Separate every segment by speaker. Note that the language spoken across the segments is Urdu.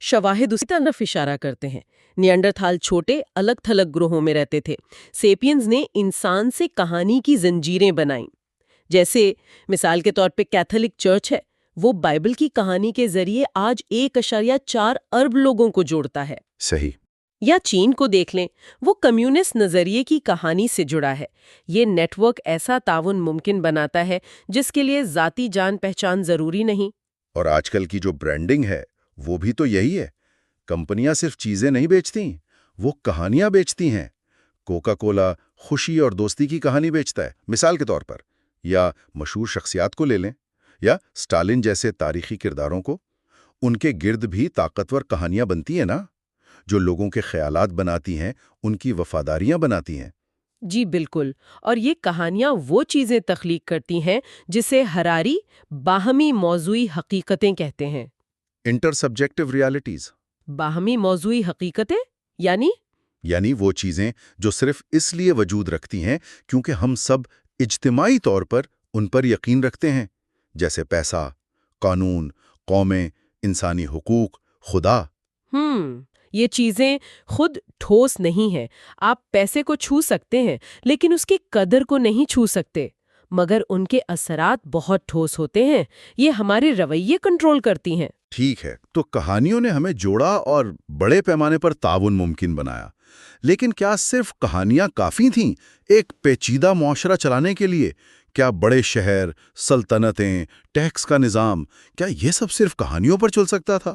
Speaker 1: شواہد اسی طرف اشارہ کرتے ہیں۔ نیانڈرتھال چھوٹے الگ تھلگ گروہوں میں رہتے تھے۔ سیپینز نے انسان سے کہانی کی زنجیریں بنائیں۔ جیسے مثال کے طور پہ کیتھولک چرچ ہے، وہ بائبل کی کہانی کے ذریعے آج 1.4 ارب لوگوں کو جوڑتا ہے۔
Speaker 2: صحیح۔
Speaker 1: یا چین کو دیکھ لیں، وہ کمیونسٹ نظریے کی کہانی سے جڑا ہے۔ یہ نیٹ ورک ایسا تعاون ممکن بناتا ہے جس کے لیے ذاتی جان پہچان ضروری نہیں۔
Speaker 2: اور آج کل کی جو برانڈنگ ہے وہ بھی تو یہی ہے۔ کمپنیاں صرف چیزیں نہیں بیچتی، وہ کہانیاں بیچتی ہیں۔ کوکا کولا خوشی اور دوستی کی کہانی بیچتا ہے، مثال کے طور پر، یا مشہور شخصیات کو لے لیں، یا اسٹالن جیسے تاریخی کرداروں کو۔ ان کے گرد بھی طاقتور کہانیاں بنتی ہیں نا، جو لوگوں کے خیالات بناتی ہیں، ان کی وفاداریاں بناتی ہیں۔
Speaker 1: جی بالکل، اور یہ کہانیاں وہ چیزیں تخلیق کرتی ہیں جسے ہراری باہمی موضوعی حقیقتیں کہتے ہیں۔
Speaker 2: Intersubjective realities.
Speaker 1: باہمی موضوعی حقیقتیں یعنی
Speaker 2: وہ چیزیں جو صرف اس لیے وجود رکھتی ہیں کیونکہ ہم سب اجتماعی طور پر ان پر یقین رکھتے ہیں، جیسے پیسہ، قانون، قومیں، انسانی حقوق، خدا۔
Speaker 1: یہ چیزیں خود ٹھوس نہیں ہیں۔ آپ پیسے کو چھو سکتے ہیں لیکن اس کی قدر کو نہیں چھو سکتے، مگر ان کے اثرات بہت ٹھوس ہوتے ہیں۔ یہ ہمارے رویے کنٹرول کرتی ہیں۔
Speaker 2: ٹھیک ہے، تو کہانیوں نے ہمیں جوڑا اور بڑے پیمانے پر تعاون ممکن بنایا، لیکن کیا صرف کہانیاں کافی تھیں ایک پیچیدہ معاشرہ چلانے کے لیے؟ کیا بڑے شہر، سلطنتیں، ٹیکس کا نظام، کیا یہ سب صرف کہانیوں پر چل سکتا تھا؟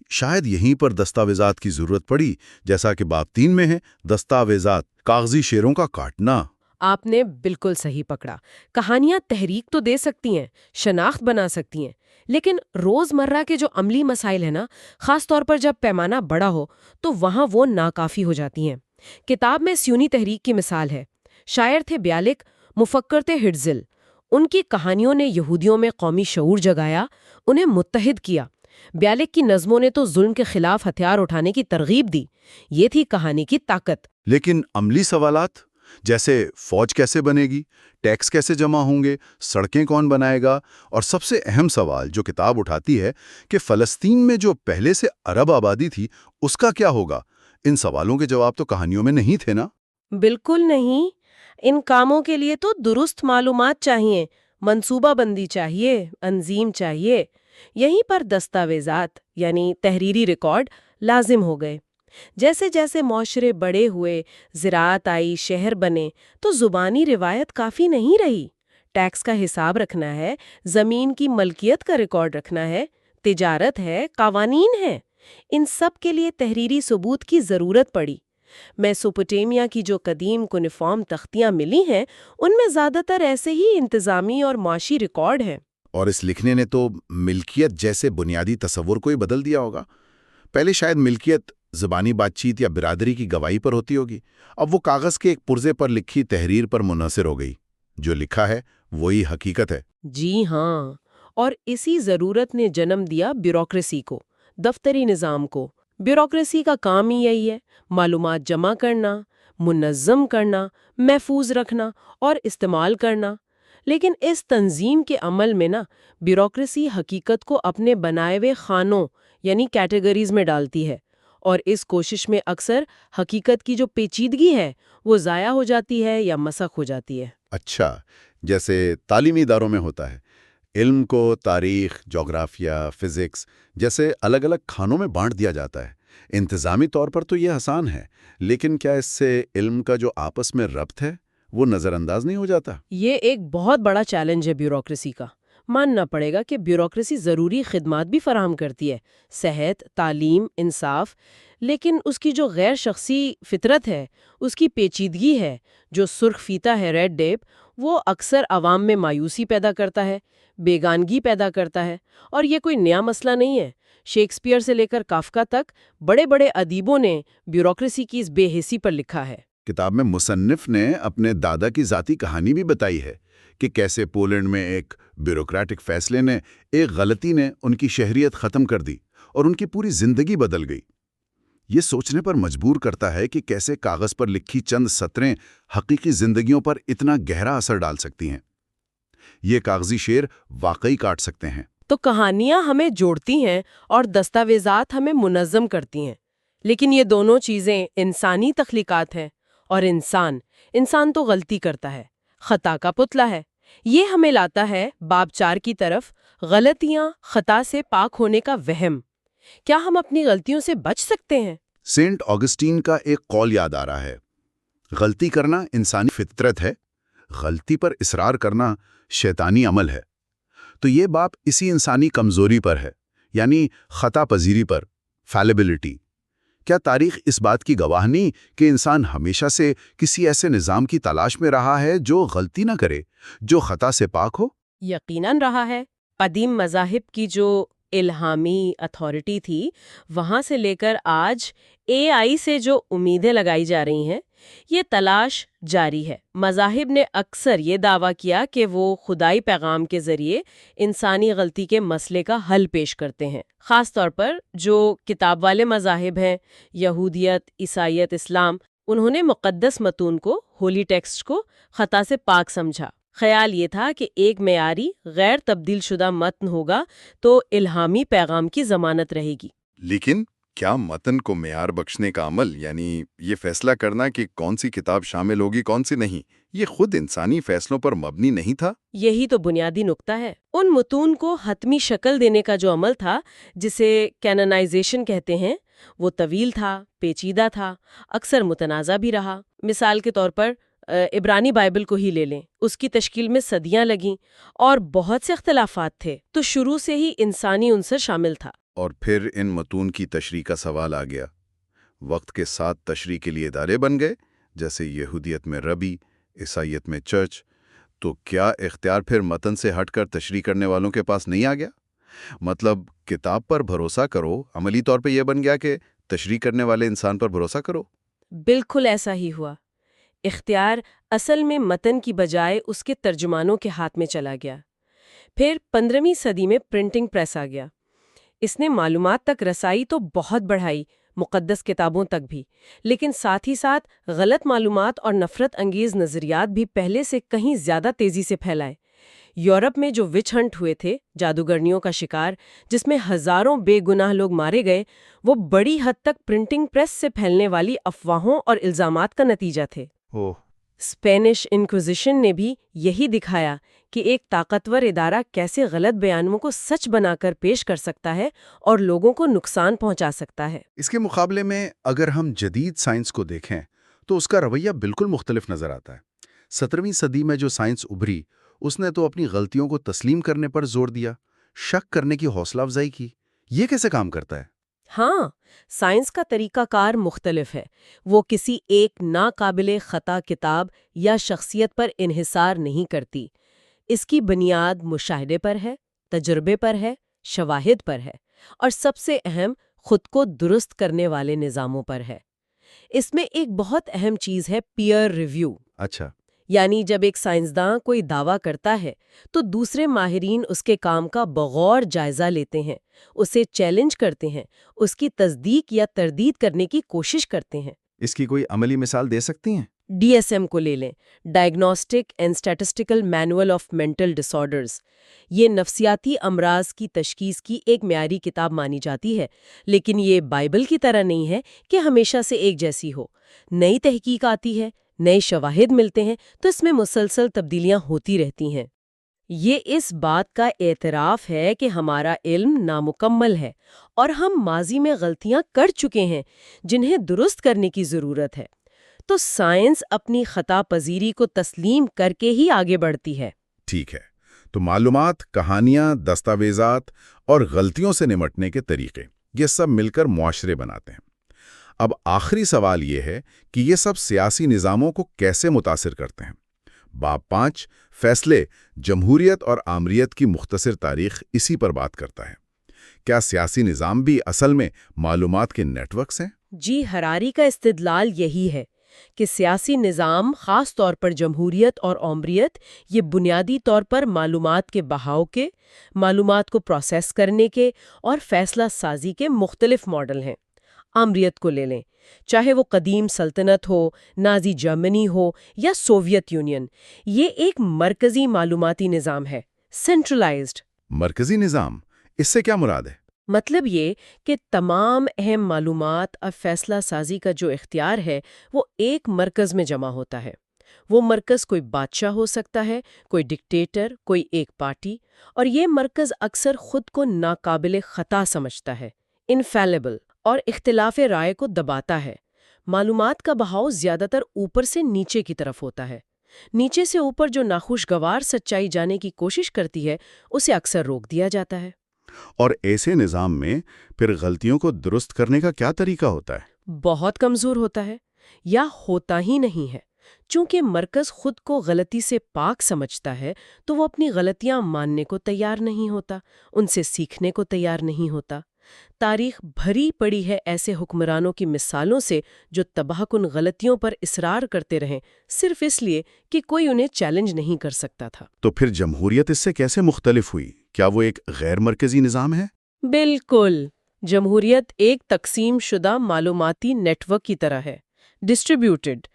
Speaker 2: شاید یہیں پر دستاویزات کی ضرورت پڑی، جیسا کہ باب 3 میں ہے، دستاویزات، کاغذی شیروں کا کاٹنا۔
Speaker 1: آپ نے بالکل صحیح پکڑا۔ کہانیاں تحریک تو دے سکتی ہیں، شناخت بنا سکتی ہیں، لیکن روزمرہ کے جو عملی مسائل ہیں نا، خاص طور پر جب پیمانہ بڑا ہو، تو وہاں وہ ناکافی ہو جاتی ہیں۔ کتاب میں سیونی تحریک کی مثال ہے۔ شاعر تھے بیالک، مفکر تھے ہرٹزل۔ ان کی کہانیوں نے یہودیوں میں قومی شعور جگایا، انہیں متحد کیا۔ بیالک کی نظموں نے تو ظلم کے خلاف ہتھیار اٹھانے کی ترغیب دی۔ یہ تھی کہانی کی طاقت۔
Speaker 2: لیکن عملی سوالات، جیسے فوج کیسے بنے گی، ٹیکس کیسے جمع ہوں گے، سڑکیں کون بنائے گا، اور سب سے اہم سوال جو کتاب اٹھاتی ہے کہ فلسطین میں جو پہلے سے عرب آبادی تھی اس کا کیا ہوگا، ان سوالوں کے جواب تو کہانیوں میں نہیں تھے نا۔
Speaker 1: بالکل نہیں۔ ان کاموں کے لیے تو درست معلومات چاہیے، منصوبہ بندی چاہیے، انظیم چاہیے۔ یہیں پر دستاویزات یعنی تحریری ریکارڈ لازم ہو گئے۔ جیسے جیسے معاشرے بڑے ہوئے، زراعت آئی، شہر بنے، تو زبانی روایت کافی نہیں رہی۔ ٹیکس کا حساب رکھنا ہے، زمین کی ملکیت کا ریکارڈ رکھنا ہے، تجارت ہے، قوانین ہیں۔ ان سب کے لیے تحریری ثبوت کی ضرورت پڑی۔ میسوپوٹیمیا کی جو قدیم کونیفارم تختیاں ملی ہیں، ان میں زیادہ تر ایسے ہی انتظامی اور معاشی ریکارڈ ہیں۔
Speaker 2: اور اس لکھنے نے تو ملکیت جیسے بنیادی تصور کو ہی بدل دیا ہوگا۔ پہلے شاید ملکیت زبانی بات چیت یا برادری کی گواہی پر ہوتی ہوگی، اب وہ کاغذ کے ایک پرزے پر لکھی تحریر پر منحصر ہو گئی۔ جو لکھا ہے وہی حقیقت ہے۔
Speaker 1: جی ہاں، اور اسی ضرورت نے جنم دیا بیوروکریسی کو، دفتری نظام کو۔ بیوروکریسی کا کام ہی یہی ہے، معلومات جمع کرنا، منظم کرنا، محفوظ رکھنا اور استعمال کرنا۔ لیکن اس تنظیم کے عمل میں بیوروکریسی حقیقت کو اپنے بنائے ہوئے خانوں یعنی کیٹیگریز میں ڈالتی ہے، اور اس کوشش میں اکثر حقیقت کی جو پیچیدگی ہے وہ ضائع ہو جاتی ہے یا مسخ ہو جاتی ہے۔
Speaker 2: اچھا، جیسے تعلیمی اداروں میں ہوتا ہے، علم کو تاریخ، جغرافیہ، فزکس جیسے الگ الگ کھانوں میں بانٹ دیا جاتا ہے۔ انتظامی طور پر تو یہ آسان ہے، لیکن کیا اس سے علم کا جو آپس میں ربط ہے وہ نظر انداز نہیں ہو جاتا؟
Speaker 1: یہ ایک بہت بڑا چیلنج ہے بیوروکریسی کا۔ ماننا پڑے گا کہ بیوروکریسی ضروری خدمات بھی فراہم کرتی ہے، صحت، تعلیم، انصاف، لیکن اس کی جو غیر شخصی فطرت ہے، اس کی پیچیدگی ہے، جو سرخ فیتہ ہے ریڈ ٹیپ، وہ اکثر عوام میں مایوسی پیدا کرتا ہے، بیگانگی پیدا کرتا ہے۔ اور یہ کوئی نیا مسئلہ نہیں ہے۔ شیکسپیئر سے لے کر کافکا تک بڑے بڑے ادیبوں نے بیوروکریسی کی اس بے حسی پر لکھا ہے۔
Speaker 2: کتاب میں مصنف نے اپنے دادا کی ذاتی کہانی بھی بتائی ہے کہ کیسے پولینڈ میں ایک بیوروکریٹک فیصلے نے، ایک غلطی نے ان کی شہریت ختم کر دی اور ان کی پوری زندگی بدل گئی۔ یہ سوچنے پر مجبور کرتا ہے کہ کیسے کاغذ پر لکھی چند سطریں حقیقی زندگیوں پر اتنا گہرا اثر ڈال سکتی ہیں۔ یہ کاغذی شیر واقعی کاٹ سکتے ہیں۔
Speaker 1: تو کہانیاں ہمیں جوڑتی ہیں اور دستاویزات ہمیں منظم کرتی ہیں، لیکن یہ دونوں چیزیں انسانی تخلیقات ہیں، اور انسان تو غلطی کرتا ہے، خطا کا پتلا ہے۔ یہ ہمیں لاتا ہے باب 4 کی طرف، غلطیاں، خطا سے پاک ہونے کا وہم۔ کیا ہم اپنی غلطیوں سے بچ سکتے ہیں؟
Speaker 2: سینٹ آگسٹین کا ایک قول یاد آ رہا ہے، غلطی کرنا انسانی فطرت ہے، غلطی پر اصرار کرنا شیطانی عمل ہے۔ تو یہ باب اسی انسانی کمزوری پر ہے، یعنی خطا پذیری پر، فیلیبلٹی۔ کیا تاریخ اس بات کی گواہ نہیں کہ انسان ہمیشہ سے کسی ایسے نظام کی تلاش میں رہا ہے جو غلطی نہ کرے، جو خطا سے پاک ہو؟
Speaker 1: یقیناً رہا ہے۔ قدیم مذاہب کی جو الہامی اتھارٹی تھی، وہاں سے لے کر آج AI سے جو امیدیں لگائی جا رہی ہیں، یہ تلاش جاری ہے۔ مذاہب نے اکثر یہ دعویٰ کیا کہ وہ خدائی پیغام کے ذریعے انسانی غلطی کے مسئلے کا حل پیش کرتے ہیں۔ خاص طور پر جو کتاب والے مذاہب ہیں، یہودیت، عیسائیت، اسلام، انہوں نے مقدس متون کو، ہولی ٹیکسٹ کو خطا سے پاک سمجھا۔ خیال یہ تھا کہ ایک معیاری، غیر تبدیل شدہ متن ہوگا تو الہامی پیغام کی ضمانت رہے گی۔
Speaker 2: لیکن کیا متن کو معیار بخشنے کا عمل، یعنی یہ فیصلہ کرنا کہ کون سی کتاب شامل ہوگی کون سی نہیں، یہ خود انسانی فیصلوں پر مبنی نہیں تھا؟
Speaker 1: یہی تو بنیادی نقطہ ہے۔ ان متون کو حتمی شکل دینے کا جو عمل تھا، جسے کینونائزیشن کہتے ہیں، وہ طویل تھا، پیچیدہ تھا، اکثر متنازع بھی رہا۔ مثال کے طور پر عبرانی بائبل کو ہی لے لیں، اس کی تشکیل میں صدیاں لگیں اور بہت سے اختلافات تھے، تو شروع سے ہی انسانی عنصر شامل تھا۔
Speaker 2: اور پھر ان متون کی تشریح کا سوال آ گیا۔ وقت کے ساتھ تشریح کے لیے ادارے بن گئے، جیسے یہودیت میں ربی، عیسائیت میں چرچ۔ تو کیا اختیار پھر متن سے ہٹ کر تشریح کرنے والوں کے پاس نہیں آ گیا؟ مطلب کتاب پر بھروسہ کرو، عملی طور پہ یہ بن گیا کہ تشریح کرنے والے انسان پر بھروسہ کرو؟
Speaker 1: بالکل ایسا ہی ہوا۔ اختیار اصل میں متن کی بجائے اس کے ترجمانوں کے ہاتھ میں چلا گیا۔ پھر 15ویں صدی میں پرنٹنگ پریس آ گیا۔ اس نے معلومات تک رسائی تو بہت بڑھائی، مقدس کتابوں تک بھی، لیکن ساتھ ہی ساتھ غلط معلومات اور نفرت انگیز نظریات بھی پہلے سے کہیں زیادہ تیزی سے پھیلائے۔ یورپ میں جو وچ ہنٹ ہوئے تھے، جادوگرنیوں کا شکار، جس میں ہزاروں بے گناہ لوگ مارے گئے، وہ بڑی حد تک پرنٹنگ پریس سے پھیلنے والی افواہوں اور الزامات کا نتیجہ تھے۔ اسپینش انکوزیشن نے بھی یہی دکھایا کہ ایک طاقتور ادارہ کیسے غلط بیانوں کو سچ بنا کر پیش کر سکتا ہے اور لوگوں کو نقصان پہنچا سکتا ہے۔
Speaker 2: اس کے مقابلے میں اگر ہم جدید سائنس کو دیکھیں تو اس کا رویہ بالکل مختلف نظر آتا ہے۔ 17ویں صدی میں جو سائنس ابھری، اس نے تو اپنی غلطیوں کو تسلیم کرنے پر زور دیا، شک کرنے کی حوصلہ افزائی کی۔ یہ کیسے کام کرتا ہے؟
Speaker 1: ہاں، سائنس کا طریقہ کار مختلف ہے۔ وہ کسی ایک ناقابل خطا کتاب یا شخصیت پر انحصار نہیں کرتی۔ اس کی بنیاد مشاہدے پر ہے، تجربے پر ہے، شواہد پر ہے، اور سب سے اہم، خود کو درست کرنے والے نظاموں پر ہے۔ اس میں ایک بہت اہم چیز ہے پیئر ریویو۔
Speaker 2: اچھا،
Speaker 1: یعنی جب ایک سائنسداں کوئی دعویٰ کرتا ہے تو دوسرے ماہرین اس کے کام کا بغور جائزہ لیتے ہیں، اسے چیلنج کرتے ہیں، اس کی تصدیق یا تردید کرنے کی کوشش کرتے ہیں۔
Speaker 2: اس کی کوئی عملی مثال دے سکتی ہیں؟
Speaker 1: DSM کو لے لیں، diagnostic and statistical manual of mental disorders. یہ نفسیاتی امراض کی تشخیص کی ایک معیاری کتاب مانی جاتی ہے، لیکن یہ بائبل کی طرح نہیں ہے کہ ہمیشہ سے ایک جیسی ہو۔ نئی تحقیق آتی ہے، نئے شواہد ملتے ہیں، تو اس میں مسلسل تبدیلیاں ہوتی رہتی ہیں۔ یہ اس بات کا اعتراف ہے کہ ہمارا علم نامکمل ہے اور ہم ماضی میں غلطیاں کر چکے ہیں جنہیں درست کرنے کی ضرورت ہے۔ تو سائنس اپنی خطا پذیری کو تسلیم کر کے ہی آگے بڑھتی ہے۔
Speaker 2: ٹھیک ہے، تو معلومات، کہانیاں، دستاویزات اور غلطیوں سے نمٹنے کے طریقے، یہ سب مل کر معاشرے بناتے ہیں۔ اب آخری سوال یہ ہے کہ یہ سب سیاسی نظاموں کو کیسے متاثر کرتے ہیں؟ باب 5 فیصلے، جمہوریت اور آمریت کی مختصر تاریخ اسی پر بات کرتا ہے۔ کیا سیاسی نظام بھی اصل میں معلومات کے نیٹ ورکس ہیں؟
Speaker 1: جی، ہراری کا استدلال یہی ہے کہ سیاسی نظام، خاص طور پر جمہوریت اور آمریت، یہ بنیادی طور پر معلومات کے بہاؤ کے، معلومات کو پروسیس کرنے کے اور فیصلہ سازی کے مختلف ماڈل ہیں۔ آمریت کو لے لیں، چاہے وہ قدیم سلطنت ہو، نازی جرمنی ہو یا سوویت یونین، یہ ایک مرکزی معلوماتی نظام ہے، سینٹرلائزڈ۔
Speaker 2: مرکزی نظام، اس سے کیا مراد ہے؟
Speaker 1: مطلب یہ کہ تمام اہم معلومات اور فیصلہ سازی کا جو اختیار ہے وہ ایک مرکز میں جمع ہوتا ہے۔ وہ مرکز کوئی بادشاہ ہو سکتا ہے، کوئی ڈکٹیٹر، کوئی ایک پارٹی، اور یہ مرکز اکثر خود کو ناقابل خطا سمجھتا ہے، انفیلیبل، اور اختلاف رائے کو دباتا ہے۔ معلومات کا بہاؤ زیادہ تر اوپر سے نیچے کی طرف ہوتا ہے۔ نیچے سے اوپر جو ناخوشگوار سچائی جانے کی کوشش کرتی ہے اسے اکثر روک دیا جاتا ہے۔
Speaker 2: اور ایسے نظام میں پھر غلطیوں کو درست کرنے کا کیا طریقہ ہوتا ہے؟
Speaker 1: بہت کمزور ہوتا ہے یا ہوتا ہی نہیں ہے۔ چونکہ مرکز خود کو غلطی سے پاک سمجھتا ہے تو وہ اپنی غلطیاں ماننے کو تیار نہیں ہوتا، ان سے سیکھنے کو تیار نہیں ہوتا۔ تاریخ بھری پڑی ہے ایسے حکمرانوں کی مثالوں سے جو تباہ کن غلطیوں پر اصرار کرتے رہیں صرف اس لیے کہ کوئی انہیں چیلنج نہیں کر سکتا تھا۔
Speaker 2: تو پھر جمہوریت اس سے کیسے مختلف ہوئی؟ کیا وہ ایک غیر مرکزی نظام ہے؟
Speaker 1: بالکل، جمہوریت ایک تقسیم شدہ معلوماتی نیٹ ورک کی طرح ہے، ڈسٹریبیوٹڈ۔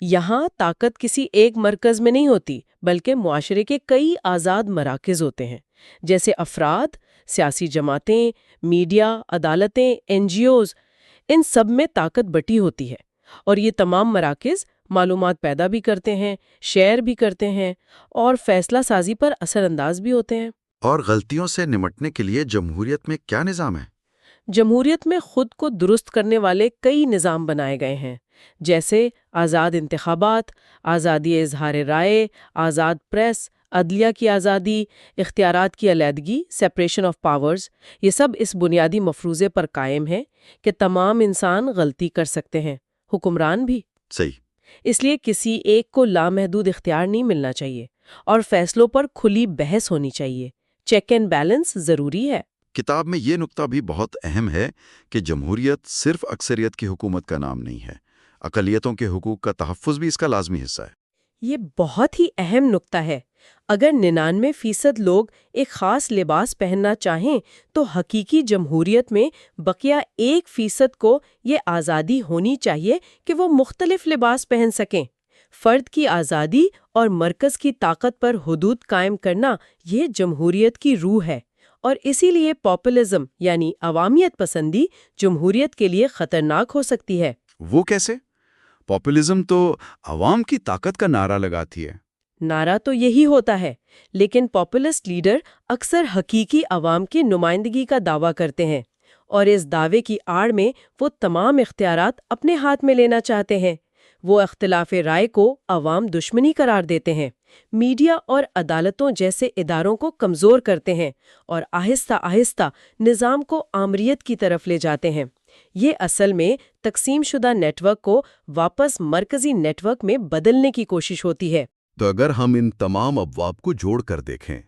Speaker 1: یہاں طاقت کسی ایک مرکز میں نہیں ہوتی بلکہ معاشرے کے کئی آزاد مراکز ہوتے ہیں، جیسے افراد، سیاسی جماعتیں، میڈیا، عدالتیں، NGOs، ان سب میں طاقت بٹی ہوتی ہے، اور یہ تمام مراکز معلومات پیدا بھی کرتے ہیں، شیئر بھی کرتے ہیں، اور فیصلہ سازی پر اثر انداز بھی ہوتے ہیں۔
Speaker 3: اور غلطیوں سے نمٹنے کے لیے جمہوریت میں کیا نظام ہے؟
Speaker 1: جمہوریت میں خود کو درست کرنے والے کئی نظام بنائے گئے ہیں، جیسے آزاد انتخابات، آزادی اظہار رائے، آزاد پریس، عدلیہ کی آزادی، اختیارات کی علیحدگی، سیپریشن آف پاورز۔ یہ سب اس بنیادی مفروضے پر قائم ہے کہ تمام انسان غلطی کر سکتے ہیں، حکمران بھی۔
Speaker 3: صحیح۔
Speaker 1: اس لیے کسی ایک کو لامحدود اختیار نہیں ملنا چاہیے، اور فیصلوں پر کھلی بحث ہونی چاہیے۔ چیک اینڈ بیلنس ضروری ہے۔
Speaker 3: کتاب میں یہ نکتہ بھی بہت اہم ہے کہ جمہوریت صرف اکثریت کی حکومت کا نام نہیں ہے، اقلیتوں کے حقوق کا تحفظ بھی اس کا لازمی حصہ ہے۔
Speaker 1: یہ بہت ہی اہم نکتہ ہے۔ اگر 99% لوگ ایک خاص لباس پہننا چاہیں تو حقیقی جمہوریت میں بقیہ 1% کو یہ آزادی ہونی چاہیے کہ وہ مختلف لباس پہن سکیں۔ فرد کی آزادی اور مرکز کی طاقت پر حدود قائم کرنا یہ جمہوریت کی روح ہے، اور اسی لیے پاپولزم یعنی عوامیت پسندی جمہوریت کے لیے خطرناک ہو سکتی ہے۔
Speaker 2: وہ کیسے؟ پاپولزم تو عوام کی طاقت کا نعرہ لگاتی ہے۔
Speaker 1: نعرہ تو یہی ہوتا ہے، لیکن پاپولسٹ لیڈر اکثر حقیقی عوام کی نمائندگی کا دعویٰ کرتے ہیں، اور اس دعوے کی آڑ میں وہ تمام اختیارات اپنے ہاتھ میں لینا چاہتے ہیں۔ وہ اختلاف رائے کو عوام دشمنی قرار دیتے ہیں، میڈیا اور عدالتوں جیسے اداروں کو کمزور کرتے ہیں، اور آہستہ آہستہ نظام کو آمریت کی طرف لے جاتے ہیں۔ یہ اصل میں تقسیم شدہ نیٹ ورک کو واپس مرکزی نیٹ ورک میں بدلنے کی کوشش ہوتی ہے۔
Speaker 2: تو اگر ہم ان تمام ابواب کو جوڑ کر دیکھیں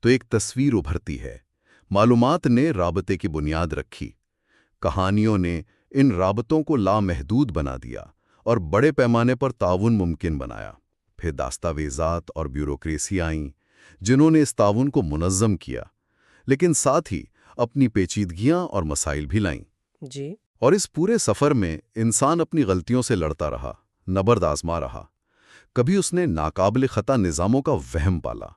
Speaker 2: تو ایک تصویر ابھرتی ہے۔ معلومات نے رابطے کی بنیاد رکھی، کہانیوں نے ان رابطوں کو لامحدود بنا دیا اور بڑے پیمانے پر تعاون ممکن بنایا۔ پھر دستاویزات اور بیوروکریسی آئیں جنہوں نے اس تعاون کو منظم کیا، لیکن ساتھ ہی اپنی پیچیدگیاں اور مسائل بھی لائیں۔
Speaker 1: جی۔
Speaker 2: اور اس پورے سفر میں انسان اپنی غلطیوں سے لڑتا رہا، نبرد آزما رہا۔ کبھی اس نے ناقابل خطا نظاموں کا وہم پالا،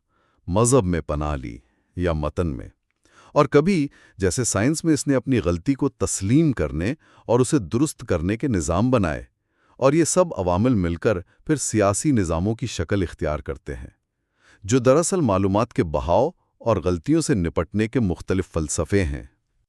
Speaker 2: مذہب میں پناہ لی یا متن میں، اور کبھی جیسے سائنس میں اس نے اپنی غلطی کو تسلیم کرنے اور اسے درست کرنے کے نظام بنائے، اور یہ سب عوامل مل کر پھر سیاسی نظاموں کی شکل اختیار کرتے ہیں، جو دراصل معلومات کے بہاؤ اور غلطیوں سے نپٹنے کے مختلف فلسفے ہیں۔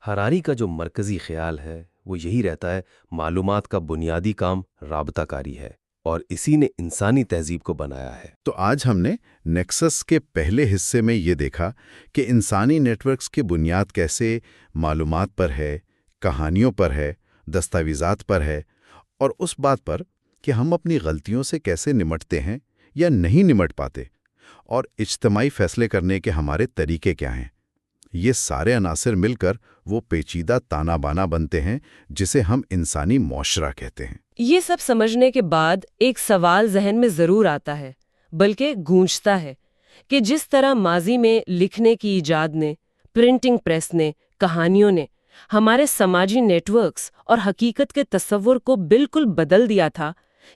Speaker 4: ہراری کا جو مرکزی خیال ہے وہ یہی رہتا ہے، معلومات کا بنیادی کام رابطہ کاری ہے، اور اسی نے انسانی تہذیب کو بنایا ہے۔
Speaker 2: تو آج ہم نے نیکسس کے پہلے حصے میں یہ دیکھا کہ انسانی نیٹ ورکس کی بنیاد کیسے معلومات پر ہے، کہانیوں پر ہے، دستاویزات پر ہے، اور اس بات پر کہ ہم اپنی غلطیوں سے کیسے نمٹتے ہیں یا نہیں نمٹ پاتے، اور اجتماعی فیصلے کرنے کے ہمارے طریقے کیا ہیں۔ یہ سارے عناصر مل کر وہ پیچیدہ تانا بانا بنتے ہیں جسے ہم انسانی معاشرہ کہتے ہیں۔
Speaker 1: یہ سب سمجھنے کے بعد ایک سوال ذہن میں ضرور آتا ہے، بلکہ گونجتا ہے، کہ جس طرح ماضی میں لکھنے کی ایجاد نے، پرنٹنگ پریس نے، کہانیوں نے ہمارے سماجی نیٹ ورکس اور حقیقت کے تصور کو بالکل بدل دیا تھا،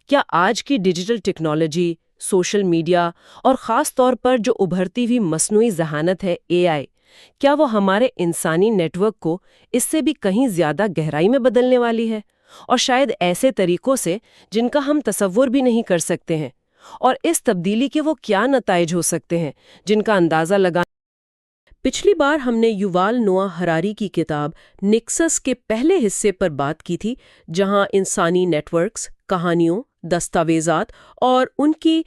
Speaker 1: کیا آج کی ڈیجیٹل ٹیکنالوجی، سوشل میڈیا، اور خاص طور پر جو ابھرتی ہوئی مصنوعی ذہانت ہے AI، کیا وہ ہمارے انسانی نیٹ ورک کو اس سے بھی کہیں زیادہ گہرائی میں بدلنے والی ہے، اور شاید ایسے طریقوں سے جن کا ہم تصور بھی نہیں کر سکتے ہیں؟ اور اس تبدیلی کے وہ کیا نتائج ہو سکتے ہیں جن کا اندازہ پچھلی بار ہم نے یووال نوآ ہراری کی کتاب نیکسس کے پہلے حصے پر بات کی تھی، جہاں انسانی نیٹ ورکس، کہانیوں، دستاویزات اور ان کی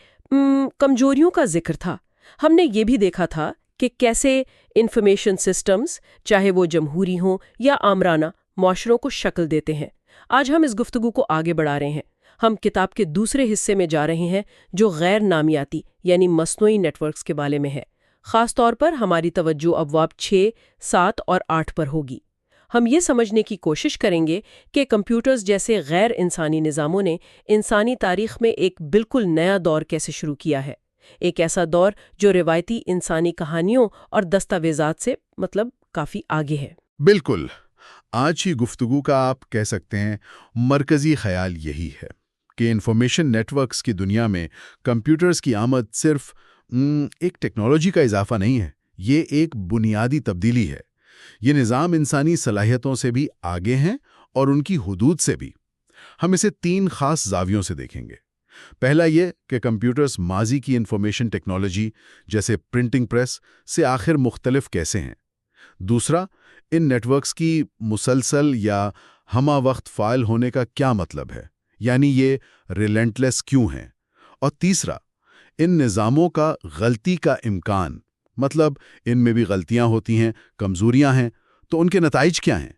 Speaker 1: کمزوریوں کا ذکر تھا۔ ہم نے یہ بھی دیکھا تھا کہ کیسے انفارمیشن سسٹمز، چاہے وہ جمہوری ہوں یا آمرانہ، معاشروں کو شکل دیتے ہیں۔ آج ہم اس گفتگو کو آگے بڑھا رہے ہیں۔ ہم کتاب کے دوسرے حصے میں جا رہے ہیں جو غیر نامیاتی یعنی مصنوعی نیٹ ورکس کے بارے میں ہے۔ خاص طور پر ہماری توجہ ابواب 6، 7 اور 8 پر ہوگی۔ ہم یہ سمجھنے کی کوشش کریں گے کہ کمپیوٹرز جیسے غیر انسانی نظاموں نے انسانی تاریخ میں ایک بالکل نیا دور کیسے شروع کیا ہے، ایک ایسا دور جو روایتی انسانی کہانیوں اور دستاویزات سے کافی آگے ہے۔
Speaker 2: بالکل، آج کی گفتگو کا آپ کہہ سکتے ہیں مرکزی خیال یہی ہے کہ انفارمیشن نیٹ ورکس کی دنیا میں کمپیوٹرز کی آمد صرف ایک ٹیکنالوجی کا اضافہ نہیں ہے، یہ ایک بنیادی تبدیلی ہے۔ یہ نظام انسانی صلاحیتوں سے بھی آگے ہیں اور ان کی حدود سے بھی۔ ہم اسے 3 خاص زاویوں سے دیکھیں گے۔ پہلا یہ کہ کمپیوٹرز ماضی کی انفارمیشن ٹیکنالوجی جیسے پرنٹنگ پریس سے آخر مختلف کیسے ہیں۔ دوسرا، ان نیٹ ورکس کی مسلسل یا ہمہ وقت فعال ہونے کا کیا مطلب ہے، یعنی یہ ریلنٹلیس کیوں ہیں۔ اور تیسرا، ان نظاموں کا غلطی کا امکان، مطلب ان میں بھی غلطیاں ہوتی ہیں، کمزوریاں ہیں، تو ان کے نتائج کیا ہیں۔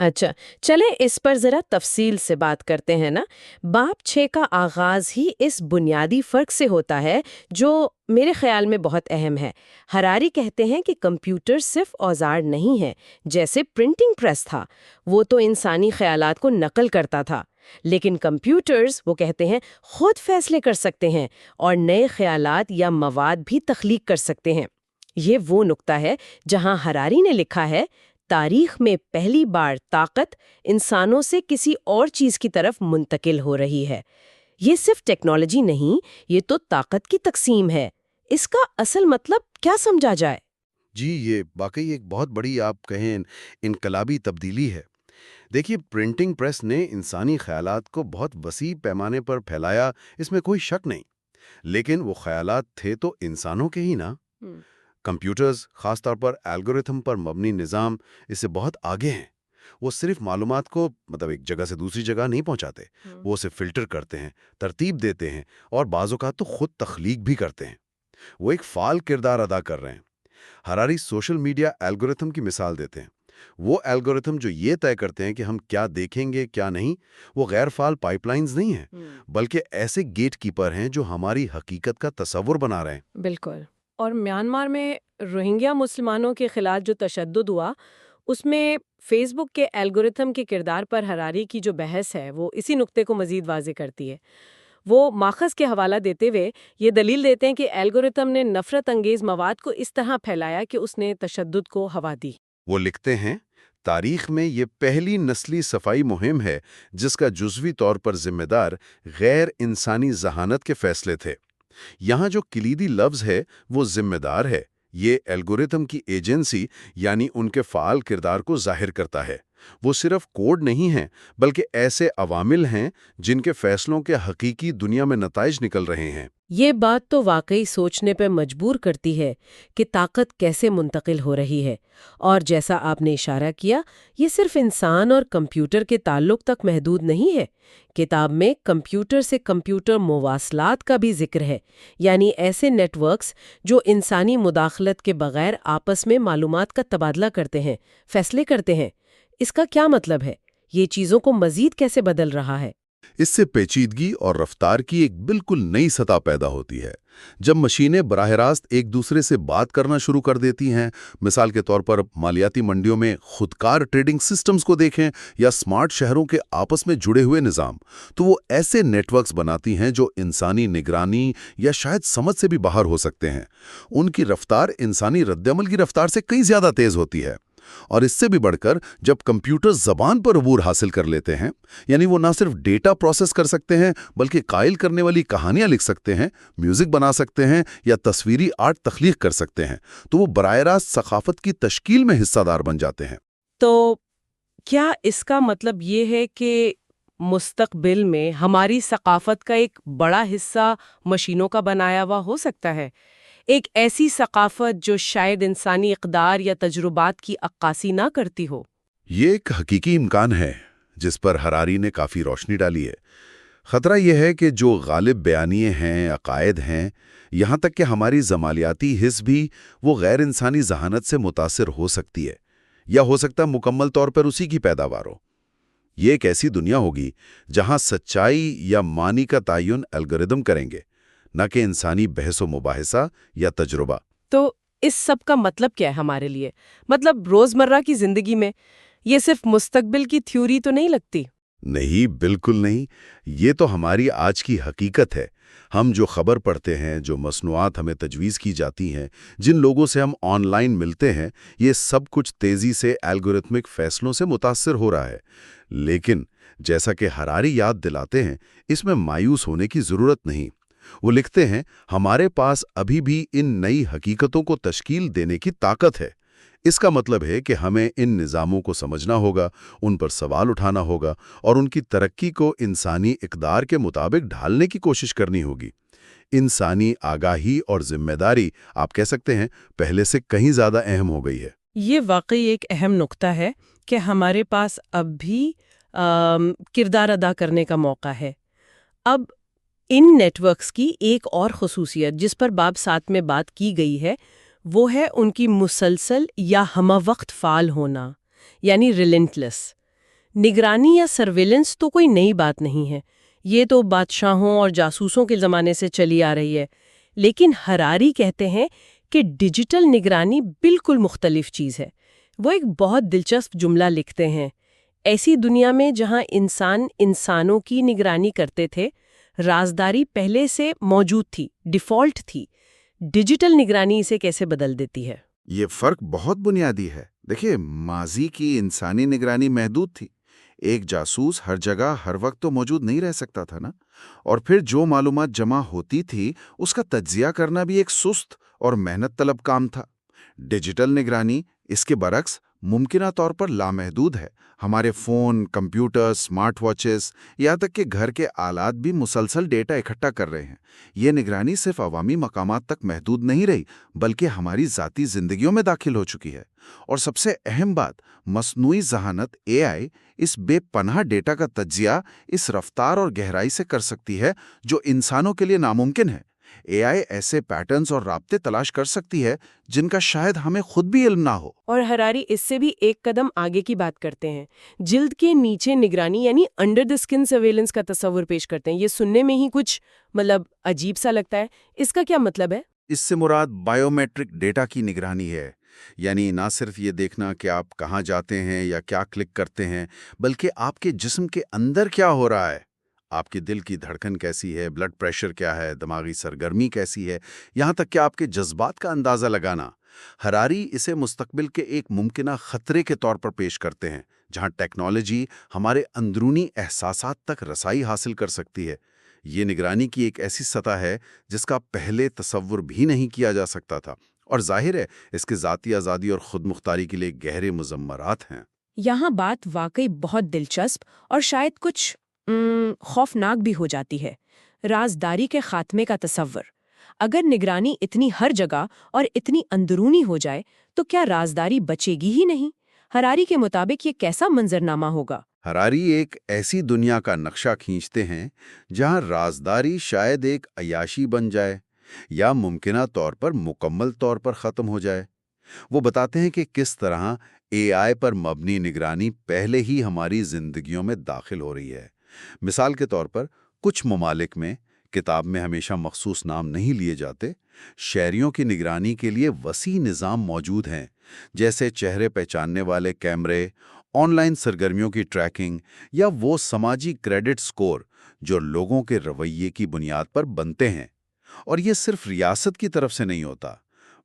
Speaker 1: اچھا، چلیں اس پر ذرا تفصیل سے بات کرتے ہیں نا۔ باب 6 کا آغاز ہی اس بنیادی فرق سے ہوتا ہے جو میرے خیال میں بہت اہم ہے۔ ہراری کہتے ہیں کہ کمپیوٹر صرف اوزار نہیں ہے، جیسے پرنٹنگ پریس تھا، وہ تو انسانی خیالات کو نقل کرتا تھا، لیکن کمپیوٹرز، وہ کہتے ہیں، خود فیصلے کر سکتے ہیں اور نئے خیالات یا مواد بھی تخلیق کر سکتے ہیں۔ یہ وہ نقطہ ہے جہاں ہراری نے لکھا ہے، تاریخ میں پہلی بار طاقت انسانوں سے کسی اور چیز کی طرف منتقل ہو رہی ہے۔ یہ صرف ٹیکنالوجی نہیں، یہ تو طاقت کی تقسیم ہے۔ اس کا اصل مطلب کیا سمجھا جائے؟
Speaker 3: جی، یہ واقعی ایک بہت بڑی، آپ کہیں، انقلابی تبدیلی ہے۔ دیکھیے، پرنٹنگ پریس نے انسانی خیالات کو بہت وسیع پیمانے پر پھیلایا، اس میں کوئی شک نہیں، لیکن وہ خیالات تھے تو انسانوں کے ہی نا۔ کمپیوٹرز، خاص طور پر الگورتھم پر مبنی نظام، اس سے بہت آگے ہیں۔ وہ صرف معلومات کو ایک جگہ سے دوسری جگہ نہیں پہنچاتے، وہ اسے فلٹر کرتے ہیں، ترتیب دیتے ہیں اور بعض اوقات تو خود تخلیق بھی کرتے ہیں۔ وہ ایک فعال کردار ادا کر رہے ہیں۔ ہراری سوشل میڈیا الگورتھم کی مثال دیتے ہیں۔ وہ الگورتھم جو یہ طے کرتے ہیں کہ ہم کیا دیکھیں گے کیا نہیں، وہ غیر فعال پائپ لائنز نہیں ہیں، بلکہ ایسے گیٹ کیپر ہیں جو ہماری حقیقت کا تصور بنا رہے ہیں۔
Speaker 1: بالکل۔ اور میانمار میں روہنگیا مسلمانوں کے خلاف جو تشدد ہوا، اس میں فیس بک کے الگورتھم کے کردار پر ہراری کی جو بحث ہے وہ اسی نقطے کو مزید واضح کرتی ہے۔ وہ ماخذ کے حوالہ دیتے ہوئے یہ دلیل دیتے ہیں کہ الگورتھم نے نفرت انگیز مواد کو اس طرح پھیلایا کہ اس نے تشدد کو ہوا دی۔
Speaker 3: وہ لکھتے ہیں، تاریخ میں یہ پہلی نسلی صفائی مہم ہے جس کا جزوی طور پر ذمہ دار غیر انسانی ذہانت کے فیصلے تھے۔ یہاں جو کلیدی لفظ ہے وہ ذمہ دار ہے۔ یہ الگورتھم کی ایجنسی یعنی ان کے فعال کردار کو ظاہر کرتا ہے۔ وہ صرف کوڈ نہیں ہیں بلکہ ایسے عوامل ہیں جن کے فیصلوں کے حقیقی دنیا میں نتائج نکل رہے ہیں۔
Speaker 1: یہ بات تو واقعی سوچنے پہ مجبور کرتی ہے کہ طاقت کیسے منتقل ہو رہی ہے، اور جیسا آپ نے اشارہ کیا، یہ صرف انسان اور کمپیوٹر کے تعلق تک محدود نہیں ہے۔ کتاب میں کمپیوٹر سے کمپیوٹر مواصلات کا بھی ذکر ہے، یعنی ایسے نیٹ ورکس جو انسانی مداخلت کے بغیر آپس میں معلومات کا تبادلہ کرتے ہیں، فیصلے کرتے ہیں۔ اس کا کیا مطلب ہے؟ یہ چیزوں کو مزید کیسے بدل رہا ہے؟
Speaker 2: اس سے پیچیدگی اور رفتار کی ایک بالکل نئی سطح پیدا ہوتی ہے۔ جب مشینیں براہ راست ایک دوسرے سے بات کرنا شروع کر دیتی ہیں، مثال کے طور پر مالیاتی منڈیوں میں خودکار ٹریڈنگ سسٹمز کو دیکھیں یا سمارٹ شہروں کے آپس میں جڑے ہوئے نظام، تو وہ ایسے نیٹ ورکس بناتی ہیں جو انسانی نگرانی یا شاید سمجھ سے بھی باہر ہو سکتے ہیں۔ ان کی رفتار انسانی رد عمل کی رفتار سے کئی زیادہ تیز ہوتی ہے۔
Speaker 3: اور اس سے بھی بڑھ کر جب کمپیوٹر زبان پر عبور حاصل کر لیتے ہیں، یعنی وہ نہ صرف ڈیٹا پروسیس کر سکتے ہیں بلکہ قائل کرنے والی کہانیاں لکھ سکتے ہیں، میوزک بنا سکتے ہیں یا تصویری آرٹ تخلیق کر سکتے ہیں، تو وہ براہ راست ثقافت کی تشکیل میں حصہ دار بن جاتے ہیں۔
Speaker 1: تو کیا اس کا مطلب یہ ہے کہ مستقبل میں ہماری ثقافت کا ایک بڑا حصہ مشینوں کا بنایا ہوا ہو سکتا ہے؟ ایک ایسی ثقافت جو شاید انسانی اقدار یا تجربات کی عکاسی نہ کرتی ہو؟
Speaker 3: یہ ایک حقیقی امکان ہے جس پر ہراری نے کافی روشنی ڈالی ہے۔ خطرہ یہ ہے کہ جو غالب بیانیے ہیں، عقائد ہیں، یہاں تک کہ ہماری زمالیاتی حس بھی وہ غیر انسانی ذہانت سے متاثر ہو سکتی ہے، یا ہو سکتا ہے مکمل طور پر اسی کی پیداوار ہو۔ یہ ایک ایسی دنیا ہوگی جہاں سچائی یا معنی کا تعین الگوریدم کریں گے، نہ کہ انسانی بحث و مباحثہ یا تجربہ۔
Speaker 1: تو اس سب کا مطلب کیا ہے ہمارے لیے؟ مطلب روزمرہ کی زندگی میں یہ صرف مستقبل کی تھیوری تو نہیں لگتی؟
Speaker 3: نہیں، بالکل نہیں۔ یہ تو ہماری آج کی حقیقت ہے۔ ہم جو خبر پڑھتے ہیں، جو مصنوعات ہمیں تجویز کی جاتی ہیں، جن لوگوں سے ہم آن لائن ملتے ہیں، یہ سب کچھ تیزی سے الگورتھمک فیصلوں سے متاثر ہو رہا ہے۔ لیکن جیسا کہ ہراری یاد دلاتے ہیں، اس میں مایوس ہونے کی ضرورت نہیں۔ وہ لکھتے ہیں، ہمارے پاس ابھی بھی ان نئی حقیقتوں کو تشکیل دینے کی طاقت ہے۔ اس کا مطلب ہے کہ ہمیں ان نظاموں کو سمجھنا ہوگا، ان پر سوال اٹھانا ہوگا اور ان کی ترقی کو انسانی اقدار کے مطابق ڈھالنے کی کوشش کرنی ہوگی۔ انسانی آگاہی اور ذمہ داری، آپ کہہ سکتے ہیں، پہلے سے کہیں زیادہ اہم ہو گئی ہے۔
Speaker 1: یہ واقعی ایک اہم نقطہ ہے کہ ہمارے پاس اب بھی کردار ادا کرنے کا موقع ہے۔ اب ان نیٹ ورکس کی ایک اور خصوصیت جس پر باب 7 میں بات کی گئی ہے وہ ہے ان کی مسلسل یا ہمہ وقت فعال ہونا، یعنی ریلنٹلیس۔ نگرانی یا سرویلنس تو کوئی نئی بات نہیں ہے، یہ تو بادشاہوں اور جاسوسوں کے زمانے سے چلی آ رہی ہے۔ لیکن ہراری کہتے ہیں کہ ڈیجیٹل نگرانی بالکل مختلف چیز ہے۔ وہ ایک بہت دلچسپ جملہ لکھتے ہیں، ایسی دنیا میں جہاں انسان انسانوں کی نگرانی کرتے تھے، رازداری پہلے سے موجود تھی، ڈیفالٹ تھی۔ ڈیجیٹل نگرانی اسے کیسے بدل دیتی ہے؟
Speaker 2: یہ فرق بہت بنیادی ہے۔ دیکھیں، ماضی کی انسانی نگرانی محدود تھی۔ ایک جاسوس ہر جگہ ہر وقت تو موجود نہیں رہ سکتا تھا نا، اور پھر جو معلومات جمع ہوتی تھی اس کا تجزیہ کرنا بھی ایک سست اور محنت طلب کام تھا۔ ڈیجیٹل نگرانی اس کے برعکس ممکنہ طور پر لامحدود ہے۔ ہمارے فون، کمپیوٹر، سمارٹ واچز، یہاں تک کہ گھر کے آلات بھی مسلسل ڈیٹا اکٹھا کر رہے ہیں۔ یہ نگرانی صرف عوامی مقامات تک محدود نہیں رہی، بلکہ ہماری ذاتی زندگیوں میں داخل ہو چکی ہے۔ اور سب سے اہم بات، مصنوعی ذہانت AI اس بے پناہ ڈیٹا کا تجزیہ اس رفتار اور گہرائی سے کر سکتی ہے جو انسانوں کے لیے ناممکن ہے۔ AI ایسے پیٹرنز اور رابطے تلاش کر سکتی ہے جن کا شاید ہمیں خود بھی علم نہ ہو۔
Speaker 1: اور ہراری اس سے بھی ایک قدم آگے کی بات کرتے ہیں، جلد کے نیچے نگرانی یعنی انڈر دی اسکن سرویلنس کا تصور پیش کرتے ہیں۔ یہ سننے میں ہی کچھ عجیب سا لگتا ہے، اس کا کیا مطلب ہے؟
Speaker 2: اس سے مراد بائیو میٹرک ڈیٹا کی نگرانی ہے، یعنی نہ صرف یہ دیکھنا کہ آپ کہاں جاتے ہیں یا کیا کلک کرتے ہیں، بلکہ آپ کے جسم کے اندر کیا ہو رہا ہے۔ آپ کے دل کی دھڑکن کیسی ہے، بلڈ پریشر کیا ہے، دماغی سرگرمی کیسی ہے، یہاں تک کہ آپ کے جذبات کا اندازہ لگانا۔ ہراری اسے مستقبل کے ایک ممکنہ خطرے کے طور پر پیش کرتے ہیں، جہاں ٹیکنالوجی ہمارے اندرونی احساسات تک رسائی حاصل کر سکتی ہے۔ یہ نگرانی کی ایک ایسی سطح ہے جس کا پہلے تصور بھی نہیں کیا جا سکتا تھا، اور ظاہر ہے اس کے ذاتی آزادی اور خود مختاری کے لیے گہرے مضمرات ہیں۔
Speaker 1: یہاں بات واقعی بہت دلچسپ اور شاید کچھ خوفناک بھی ہو جاتی ہے۔ رازداری کے خاتمے کا تصور۔ اگر نگرانی اتنی ہر جگہ اور اتنی اندرونی ہو جائے تو کیا رازداری بچے گی ہی نہیں؟ ہراری کے مطابق یہ کیسا منظرنامہ ہوگا؟
Speaker 3: ہراری ایک ایسی دنیا کا نقشہ کھینچتے ہیں جہاں رازداری شاید ایک عیاشی بن جائے یا ممکنہ طور پر مکمل طور پر ختم ہو جائے۔ وہ بتاتے ہیں کہ کس طرح AI پر مبنی نگرانی پہلے ہی ہماری زندگیوں میں داخل ہو رہی ہے۔ مثال کے طور پر کچھ ممالک میں، کتاب میں ہمیشہ مخصوص نام نہیں لیے جاتے، شہریوں کی نگرانی کے لیے وسیع نظام موجود ہیں، جیسے چہرے پہچاننے والے کیمرے، آن لائن سرگرمیوں کی ٹریکنگ یا وہ سماجی کریڈٹ سکور جو لوگوں کے رویے کی بنیاد پر بنتے ہیں۔ اور یہ صرف ریاست کی طرف سے نہیں ہوتا،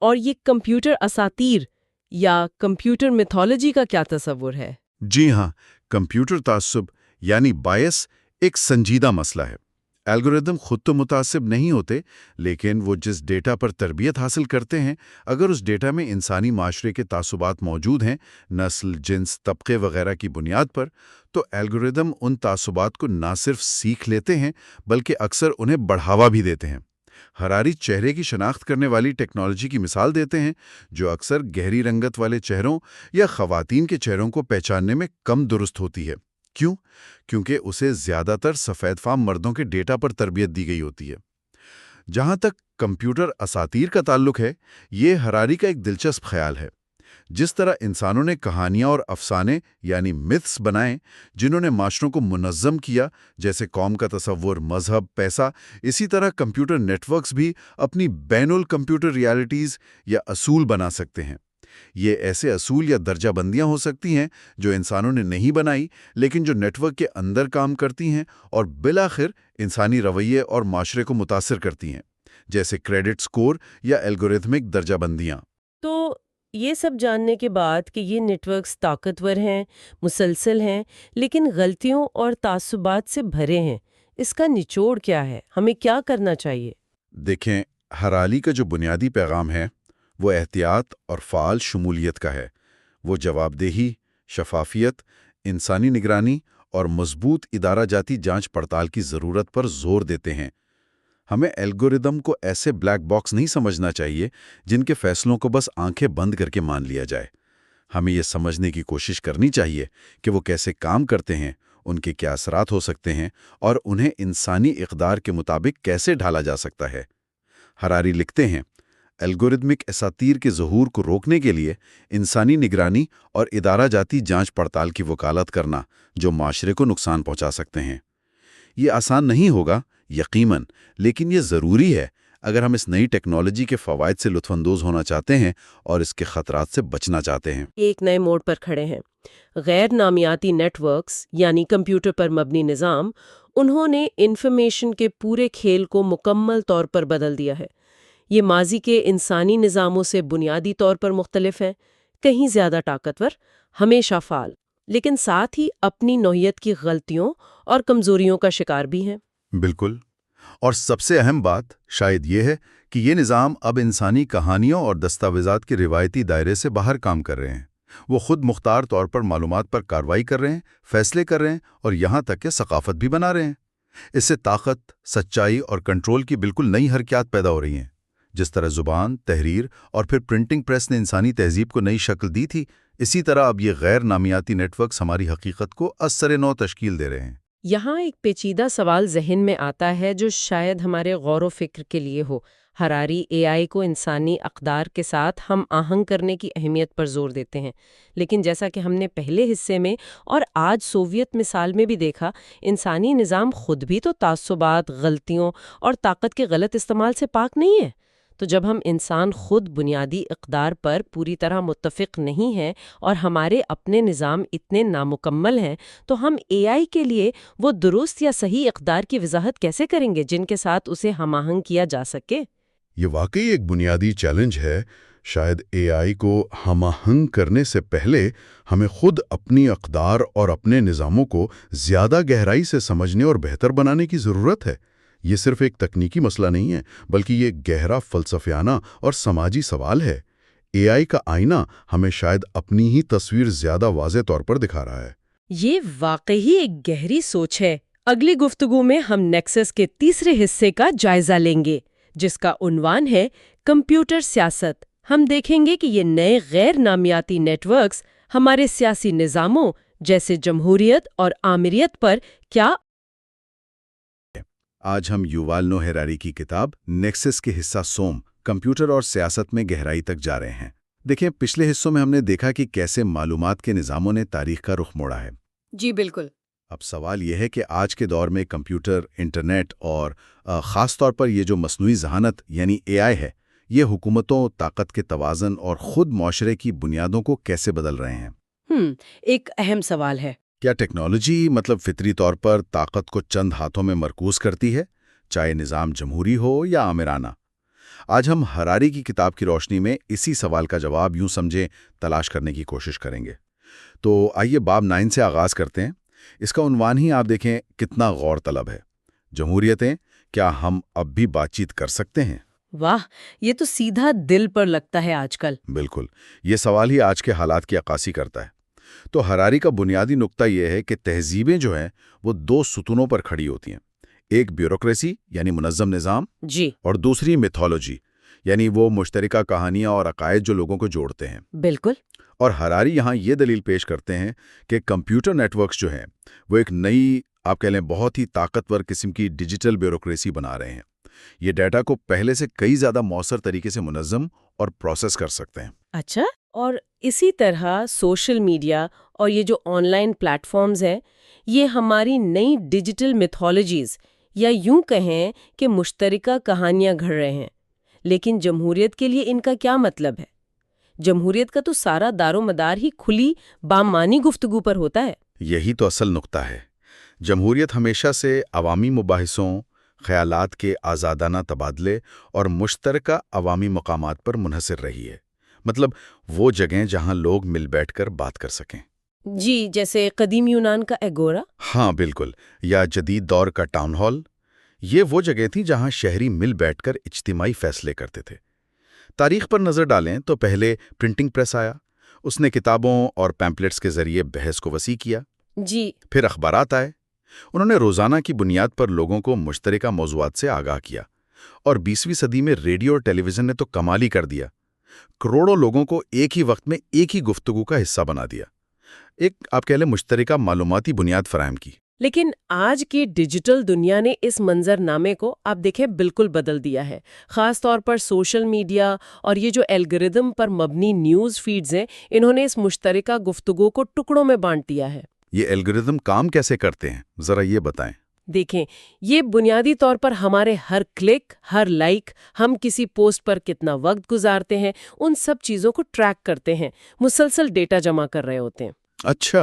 Speaker 1: اور یہ کمپیوٹر اساطیر یا کمپیوٹر میتھولوجی کا کیا تصور ہے؟
Speaker 2: جی ہاں، کمپیوٹر تعصب یعنی بائس ایک سنجیدہ مسئلہ ہے۔ الگوریدم خود تو متعصب نہیں ہوتے، لیکن وہ جس ڈیٹا پر تربیت حاصل کرتے ہیں، اگر اس ڈیٹا میں انسانی معاشرے کے تعصبات موجود ہیں، نسل، جنس، طبقے وغیرہ کی بنیاد پر، تو الگوریدم ان تعصبات کو نہ صرف سیکھ لیتے ہیں بلکہ اکثر انہیں بڑھاوا بھی دیتے ہیں۔ ہراری چہرے کی شناخت کرنے والی ٹیکنالوجی کی مثال دیتے ہیں، جو اکثر گہری رنگت والے چہروں یا خواتین کے چہروں کو پہچاننے میں کم درست ہوتی ہے۔ کیوں؟ کیونکہ اسے زیادہ تر سفید فام مردوں کے ڈیٹا پر تربیت دی گئی ہوتی ہے۔ جہاں تک کمپیوٹر اساطیر کا تعلق ہے، یہ ہراری کا ایک دلچسپ خیال ہے۔ جس طرح انسانوں نے کہانیاں اور افسانے یعنی myths بنائے جنہوں نے معاشروں کو منظم کیا، جیسے قوم کا تصور، مذہب، پیسہ، اسی طرح کمپیوٹر نیٹ ورکس بھی اپنی بین الکمپیوٹر ریالٹیز یا اصول بنا سکتے ہیں۔ یہ ایسے اصول یا درجہ بندیاں ہو سکتی ہیں جو انسانوں نے نہیں بنائی، لیکن جو نیٹ ورک کے اندر کام کرتی ہیں اور بالآخر انسانی رویے اور معاشرے کو متاثر کرتی ہیں، جیسے کریڈٹ سکور یا الگوریتمک درجہ بندیاں۔
Speaker 1: تو یہ سب جاننے کے بعد کہ یہ نیٹ ورکس طاقتور ہیں، مسلسل ہیں، لیکن غلطیوں اور تعصبات سے بھرے ہیں، اس کا نچوڑ کیا ہے؟ ہمیں کیا کرنا چاہیے؟
Speaker 2: دیکھیں، ہرالی کا جو بنیادی پیغام ہے وہ احتیاط اور فعال شمولیت کا ہے۔ وہ جواب دہی، شفافیت، انسانی نگرانی اور مضبوط ادارہ جاتی جانچ پڑتال کی ضرورت پر زور دیتے ہیں۔ ہمیں الگوریدم کو ایسے بلیک باکس نہیں سمجھنا چاہیے جن کے فیصلوں کو بس آنکھیں بند کر کے مان لیا جائے۔ ہمیں یہ سمجھنے کی کوشش کرنی چاہیے کہ وہ کیسے کام کرتے ہیں، ان کے کیا اثرات ہو سکتے ہیں اور انہیں انسانی اقدار کے مطابق کیسے ڈھالا جا سکتا ہے۔ ہراری لکھتے ہیں، الگوریدمک اساطیر کے ظہور کو روکنے کے لیے انسانی نگرانی اور ادارہ جاتی جانچ پڑتال کی وکالت کرنا جو معاشرے کو نقصان پہنچا سکتے ہیں۔ یہ آسان نہیں ہوگا، یقیناً، لیکن یہ ضروری ہے اگر ہم اس نئی ٹیکنالوجی کے فوائد سے لطف اندوز ہونا چاہتے ہیں اور اس کے خطرات سے بچنا چاہتے ہیں۔
Speaker 1: ایک نئے موڑ پر کھڑے ہیں۔ غیر نامیاتی نیٹ ورکس یعنی کمپیوٹر پر مبنی نظام، انہوں نے انفارمیشن کے پورے کھیل کو مکمل طور پر بدل دیا ہے۔ یہ ماضی کے انسانی نظاموں سے بنیادی طور پر مختلف ہیں، کہیں زیادہ طاقتور، ہمیشہ فعال، لیکن ساتھ ہی اپنی نوعیت کی غلطیوں اور کمزوریوں کا شکار بھی ہیں۔
Speaker 2: بالکل، اور سب سے اہم بات شاید یہ ہے کہ یہ نظام اب انسانی کہانیوں اور دستاویزات کے روایتی دائرے سے باہر کام کر رہے ہیں۔ وہ خود مختار طور پر معلومات پر کارروائی کر رہے ہیں، فیصلے کر رہے ہیں اور یہاں تک کہ ثقافت بھی بنا رہے ہیں۔ اس سے طاقت، سچائی اور کنٹرول کی بالکل نئی حرکیات پیدا ہو رہی ہیں۔ جس طرح زبان، تحریر اور پھر پرنٹنگ پریس نے انسانی تہذیب کو نئی شکل دی تھی، اسی طرح اب یہ غیر نامیاتی نیٹ ورکس ہماری حقیقت کو از سر نو تشکیل دے رہے ہیں۔
Speaker 1: یہاں ایک پیچیدہ سوال ذہن میں آتا ہے جو شاید ہمارے غور و فکر کے لیے ہو۔ ہراری اے آئی کو انسانی اقدار کے ساتھ ہم آہنگ کرنے کی اہمیت پر زور دیتے ہیں، لیکن جیسا کہ ہم نے پہلے حصے میں اور آج سوویت مثال میں بھی دیکھا، انسانی نظام خود بھی تو تعصبات، غلطیوں اور طاقت کے غلط استعمال سے پاک نہیں ہے۔ تو جب ہم انسان خود بنیادی اقدار پر پوری طرح متفق نہیں ہیں اور ہمارے اپنے نظام اتنے نامکمل ہیں، تو ہم اے آئی کے لیے وہ درست یا صحیح اقدار کی وضاحت کیسے کریں گے جن کے ساتھ اسے ہم آہنگ کیا جا سکے؟
Speaker 2: یہ واقعی ایک بنیادی چیلنج ہے۔ شاید اے آئی کو ہم آہنگ کرنے سے پہلے ہمیں خود اپنی اقدار اور اپنے نظاموں کو زیادہ گہرائی سے سمجھنے اور بہتر بنانے کی ضرورت ہے۔ یہ صرف ایک تکنیکی مسئلہ نہیں ہے، بلکہ یہ گہرا فلسفیانہ اور سماجی سوال ہے۔ اے آئی کا آئینہ ہمیں شاید اپنی ہی تصویر زیادہ واضح طور پر دکھا رہا ہے۔
Speaker 1: یہ واقعی ایک گہری سوچ ہے۔ اگلی گفتگو میں ہم نیکسس کے تیسرے حصے کا جائزہ لیں گے، جس کا عنوان ہے کمپیوٹر سیاست۔ ہم دیکھیں گے کہ یہ نئے غیر نامیاتی نیٹ ورکس ہمارے سیاسی نظاموں جیسے جمہوریت اور آمریت پر کیا۔
Speaker 2: آج ہم یووال نو ہراری کی کتاب نیکسس کے حصہ سوم، کمپیوٹر اور سیاست میں گہرائی تک جا رہے ہیں۔ دیکھیں، پچھلے حصوں میں ہم نے دیکھا کہ کیسے معلومات کے نظاموں نے تاریخ کا رخ موڑا ہے۔
Speaker 1: جی بالکل۔
Speaker 2: اب سوال یہ ہے کہ آج کے دور میں کمپیوٹر، انٹرنیٹ اور خاص طور پر یہ جو مصنوعی ذہانت یعنی اے آئی ہے، یہ حکومتوں، طاقت کے توازن اور خود معاشرے کی بنیادوں کو کیسے بدل رہے ہیں؟
Speaker 1: ایک اہم سوال ہے۔
Speaker 2: کیا ٹیکنالوجی فطری طور پر طاقت کو چند ہاتھوں میں مرکوز کرتی ہے، چاہے نظام جمہوری ہو یا آمرانہ؟ آج ہم ہراری کی کتاب کی روشنی میں اسی سوال کا جواب یوں سمجھیں تلاش کرنے کی کوشش کریں گے۔ تو آئیے باب 9 سے آغاز کرتے ہیں۔ اس کا عنوان ہی آپ دیکھیں کتنا غور طلب ہے۔ جمہوریتیں، کیا ہم اب بھی بات چیت کر سکتے ہیں؟
Speaker 1: واہ، یہ تو سیدھا دل پر لگتا ہے آج کل۔
Speaker 2: بالکل، یہ سوال ہی آج کے حالات کی عکاسی کرتا ہے۔ تو ہراری کا بنیادی نقطہ یہ ہے کہ تہذیبیں جو ہیں وہ 2 ستونوں پر کھڑی ہوتی ہیں، ایک بیوروکریسی یعنی منظم نظام،
Speaker 1: جی
Speaker 2: اور دوسری میتھولوجی یعنی وہ مشترکہ کہانیاں اور عقائد جو لوگوں کو جوڑتے ہیں۔
Speaker 1: بالکل۔
Speaker 2: اور ہراری یہاں یہ دلیل پیش کرتے ہیں کہ کمپیوٹر نیٹ ورکس جو ہیں وہ ایک نئی، آپ کہہ لیں بہت ہی طاقتور قسم کی ڈیجیٹل بیوروکریسی بنا رہے ہیں۔ یہ ڈیٹا کو پہلے سے کئی زیادہ مؤثر طریقے سے منظم اور پروسیس کر سکتے ہیں۔
Speaker 1: اچھا، اور اسی طرح سوشل میڈیا اور یہ جو آن لائن پلیٹ فارمز ہیں، یہ ہماری نئی ڈیجیٹل میتھولوجیز یا یوں کہیں کہ مشترکہ کہانیاں گھڑ رہے ہیں۔ لیکن جمہوریت کے لیے ان کا کیا مطلب ہے؟ جمہوریت کا تو سارا دار و مدار ہی کھلی بامانی گفتگو پر ہوتا ہے۔
Speaker 2: یہی تو اصل نقطہ ہے۔ جمہوریت ہمیشہ سے عوامی مباحثوں، خیالات کے آزادانہ تبادلے اور مشترکہ عوامی مقامات پر منحصر رہی ہے، مطلب وہ جگہیں جہاں لوگ مل بیٹھ کر بات کر سکیں۔
Speaker 1: جی، جیسے قدیم یونان کا ایگورا۔
Speaker 2: ہاں بالکل، یا جدید دور کا ٹاؤن ہال۔ یہ وہ جگہ تھی جہاں شہری مل بیٹھ کر اجتماعی فیصلے کرتے تھے۔ تاریخ پر نظر ڈالیں تو پہلے پرنٹنگ پریس آیا، اس نے کتابوں اور پیمپلیٹس کے ذریعے بحث کو وسیع کیا۔
Speaker 1: جی،
Speaker 2: پھر اخبارات آئے، انہوں نے روزانہ کی بنیاد پر لوگوں کو مشترکہ موضوعات سے آگاہ کیا۔ اور 20ویں صدی میں ریڈیو اور ٹیلی ویژن نے تو کمال ہی کر دیا، کروڑوں لوگوں کو ایک ہی وقت میں ایک ہی گفتگو کا حصہ بنا دیا، ایک آپ کہہ لیں مشترکہ معلوماتی بنیاد فراہم کی۔
Speaker 1: لیکن آج کی ڈیجیٹل دنیا نے اس منظر نامے کو آپ دیکھیں بالکل بدل دیا ہے۔ خاص طور پر سوشل میڈیا اور یہ جو الگورتھم پر مبنی نیوز فیڈز ہیں، انہوں نے اس مشترکہ گفتگو کو ٹکڑوں میں بانٹ دیا ہے۔
Speaker 2: یہ الگورتھم کام کیسے کرتے ہیں، ذرا یہ بتائیں۔
Speaker 1: دیکھیں، یہ بنیادی طور پر ہمارے ہر کلک، ہر لائک، ہم کسی پوسٹ پر کتنا وقت گزارتے ہیں، ان سب چیزوں کو ٹریک کرتے ہیں، مسلسل ڈیٹا جمع کر رہے ہوتے ہیں۔
Speaker 2: اچھا،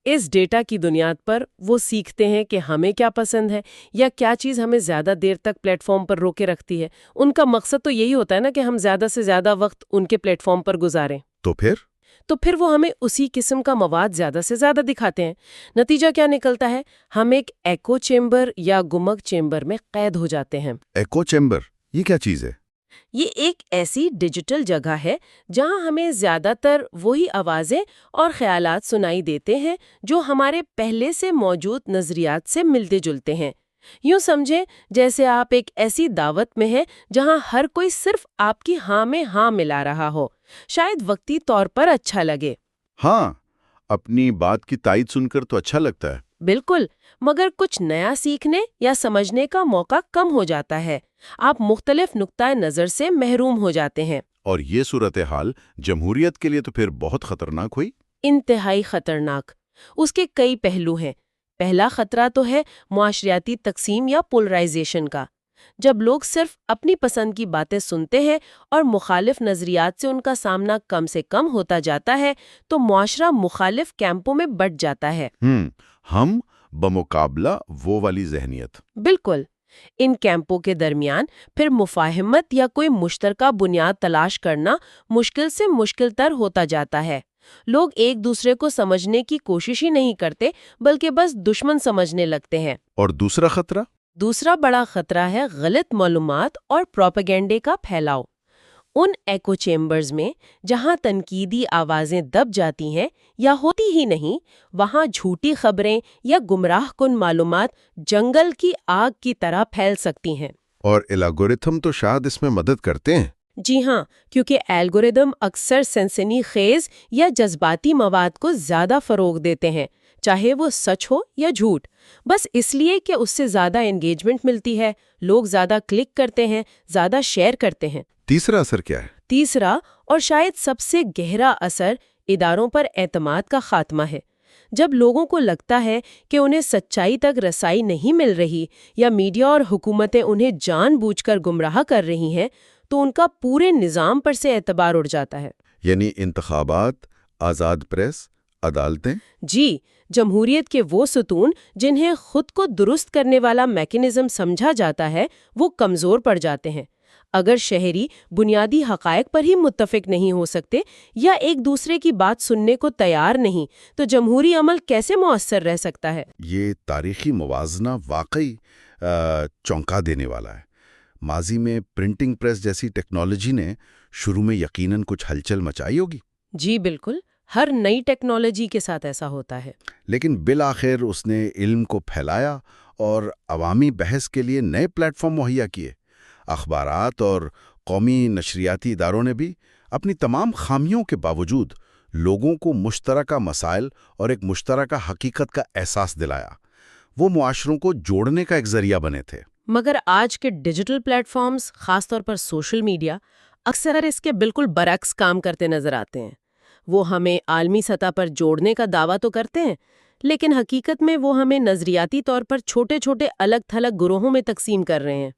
Speaker 1: اس ڈیٹا کی بنیاد پر وہ سیکھتے ہیں کہ ہمیں کیا پسند ہے یا کیا چیز ہمیں زیادہ دیر تک پلیٹ فارم پر روکے رکھتی ہے۔ ان کا مقصد تو یہی ہوتا ہے نا کہ ہم زیادہ سے زیادہ وقت ان کے پلیٹ فارم پر گزاریں۔ تو پھر وہ ہمیں اسی قسم کا مواد زیادہ سے زیادہ دکھاتے ہیں۔ نتیجہ کیا نکلتا ہے؟ ہم ایک ایکو چیمبر یا گمک چیمبر میں قید ہو جاتے ہیں۔
Speaker 2: ایکو چیمبر، یہ کیا چیز ہے؟
Speaker 1: یہ ایک ایسی ڈیجیٹل جگہ ہے جہاں ہمیں زیادہ تر وہی آوازیں اور خیالات سنائی دیتے ہیں جو ہمارے پہلے سے موجود نظریات سے ملتے جلتے ہیں۔ یوں سمجھیں جیسے آپ ایک ایسی دعوت میں ہیں جہاں ہر کوئی صرف آپ کی ہاں میں ہاں ملا رہا ہو، شاید وقتی طور پر اچھا لگے۔
Speaker 2: ہاں، اپنی بات کی تائید سن کر تو اچھا لگتا ہے۔
Speaker 1: بالکل، مگر کچھ نیا سیکھنے یا سمجھنے کا موقع کم ہو جاتا ہے۔ آپ مختلف نقطۂ نظر سے محروم ہو جاتے ہیں۔
Speaker 2: اور یہ صورتحال جمہوریت کے لیے تو پھر بہت خطرناک ہوئی۔
Speaker 1: انتہائی خطرناک۔ اس کے کئی پہلو ہیں۔ پہلا خطرہ تو ہے معاشریاتی تقسیم یا پولرائزیشن کا۔ جب لوگ صرف اپنی پسند کی باتیں سنتے ہیں اور مخالف نظریات سے ان کا سامنا کم سے کم ہوتا جاتا ہے تو معاشرہ مخالف کیمپوں میں بٹ جاتا ہے۔
Speaker 2: ہم بمقابلہ وہ والی ذہنیت۔
Speaker 1: بالکل، ان کیمپوں کے درمیان پھر مفاہمت یا کوئی مشترکہ بنیاد تلاش کرنا مشکل سے مشکل تر ہوتا جاتا ہے۔ لوگ ایک دوسرے کو سمجھنے کی کوشش ہی نہیں کرتے بلکہ بس دشمن سمجھنے لگتے ہیں۔
Speaker 2: اور دوسرا خطرہ؟
Speaker 1: دوسرا بڑا خطرہ ہے غلط معلومات اور پروپیگنڈے کا پھیلاؤ۔ ان ایکو چیمبرز میں جہاں تنقیدی آوازیں دب جاتی ہیں یا ہوتی ہی نہیں، وہاں جھوٹی خبریں یا گمراہ کن معلومات جنگل کی آگ کی طرح پھیل سکتی ہیں۔
Speaker 2: اور الگورتھم تو شاید اس میں مدد کرتے ہیں۔
Speaker 1: جی ہاں، کیونکہ الگورتھم اکثر سنسنی خیز یا جذباتی مواد کو زیادہ فروغ دیتے ہیں، چاہے وہ سچ ہو یا جھوٹ، بس اس لیے کہ اس سے زیادہ انگیجمنٹ ملتی ہے، لوگ زیادہ کلک کرتے ہیں، زیادہ شیئر کرتے ہیں۔
Speaker 2: تیسرا اثر کیا ہے؟
Speaker 1: تیسرا اور شاید سب سے گہرا اثر اداروں پر اعتماد کا خاتمہ ہے۔ جب لوگوں کو لگتا ہے کہ انہیں سچائی تک رسائی نہیں مل رہی یا میڈیا اور حکومتیں انہیں جان بوجھ کر گمراہ کر رہی ہیں تو ان کا پورے نظام پر سے اعتبار اڑ جاتا ہے۔
Speaker 2: یعنی انتخابات، آزاد پریس، عدالتیں؟
Speaker 1: جی، جمہوریت کے وہ ستون جنہیں خود کو درست کرنے والا میکینزم سمجھا جاتا ہے وہ کمزور پڑ جاتے ہیں۔ اگر شہری بنیادی حقائق پر ہی متفق نہیں ہو سکتے یا ایک دوسرے کی بات سننے کو تیار نہیں تو جمہوری عمل کیسے مؤثر رہ سکتا ہے؟
Speaker 3: یہ تاریخی موازنہ واقعی چونکا دینے والا ہے۔ ماضی میں پرنٹنگ پریس جیسی ٹیکنالوجی نے شروع میں یقیناً کچھ ہلچل مچائی ہوگی،
Speaker 1: جی بالکل، ہر نئی ٹیکنالوجی کے ساتھ ایسا ہوتا ہے۔
Speaker 3: لیکن بالآخر اس نے علم کو پھیلایا اور عوامی بحث کے لیے نئے پلیٹ فارم مہیا کیے۔ اخبارات اور قومی نشریاتی اداروں نے بھی اپنی تمام خامیوں کے باوجود لوگوں کو مشترکہ مسائل اور ایک مشترکہ حقیقت کا احساس دلایا۔ وہ معاشروں کو جوڑنے کا ایک ذریعہ بنے تھے۔
Speaker 1: مگر آج کے ڈیجیٹل پلیٹ فارمز، خاص طور پر سوشل میڈیا، اکثر اس کے بالکل برعکس کام کرتے نظر آتے ہیں۔ وہ ہمیں عالمی سطح پر جوڑنے کا دعویٰ تو کرتے ہیں، لیکن حقیقت میں وہ ہمیں نظریاتی طور پر چھوٹے چھوٹے الگ تھلگ گروہوں میں تقسیم کر رہے ہیں۔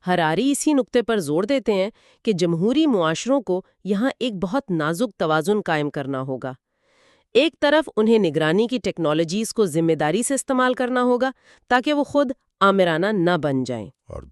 Speaker 1: ہراری اسی نقطے پر زور دیتے ہیں کہ جمہوری معاشروں کو یہاں ایک بہت نازک توازن قائم کرنا ہوگا۔ ایک طرف انہیں نگرانی کی ٹیکنالوجیز کو ذمہ داری سے استعمال کرنا ہوگا تاکہ وہ خود آمرانہ نہ بن جائیں،
Speaker 3: اور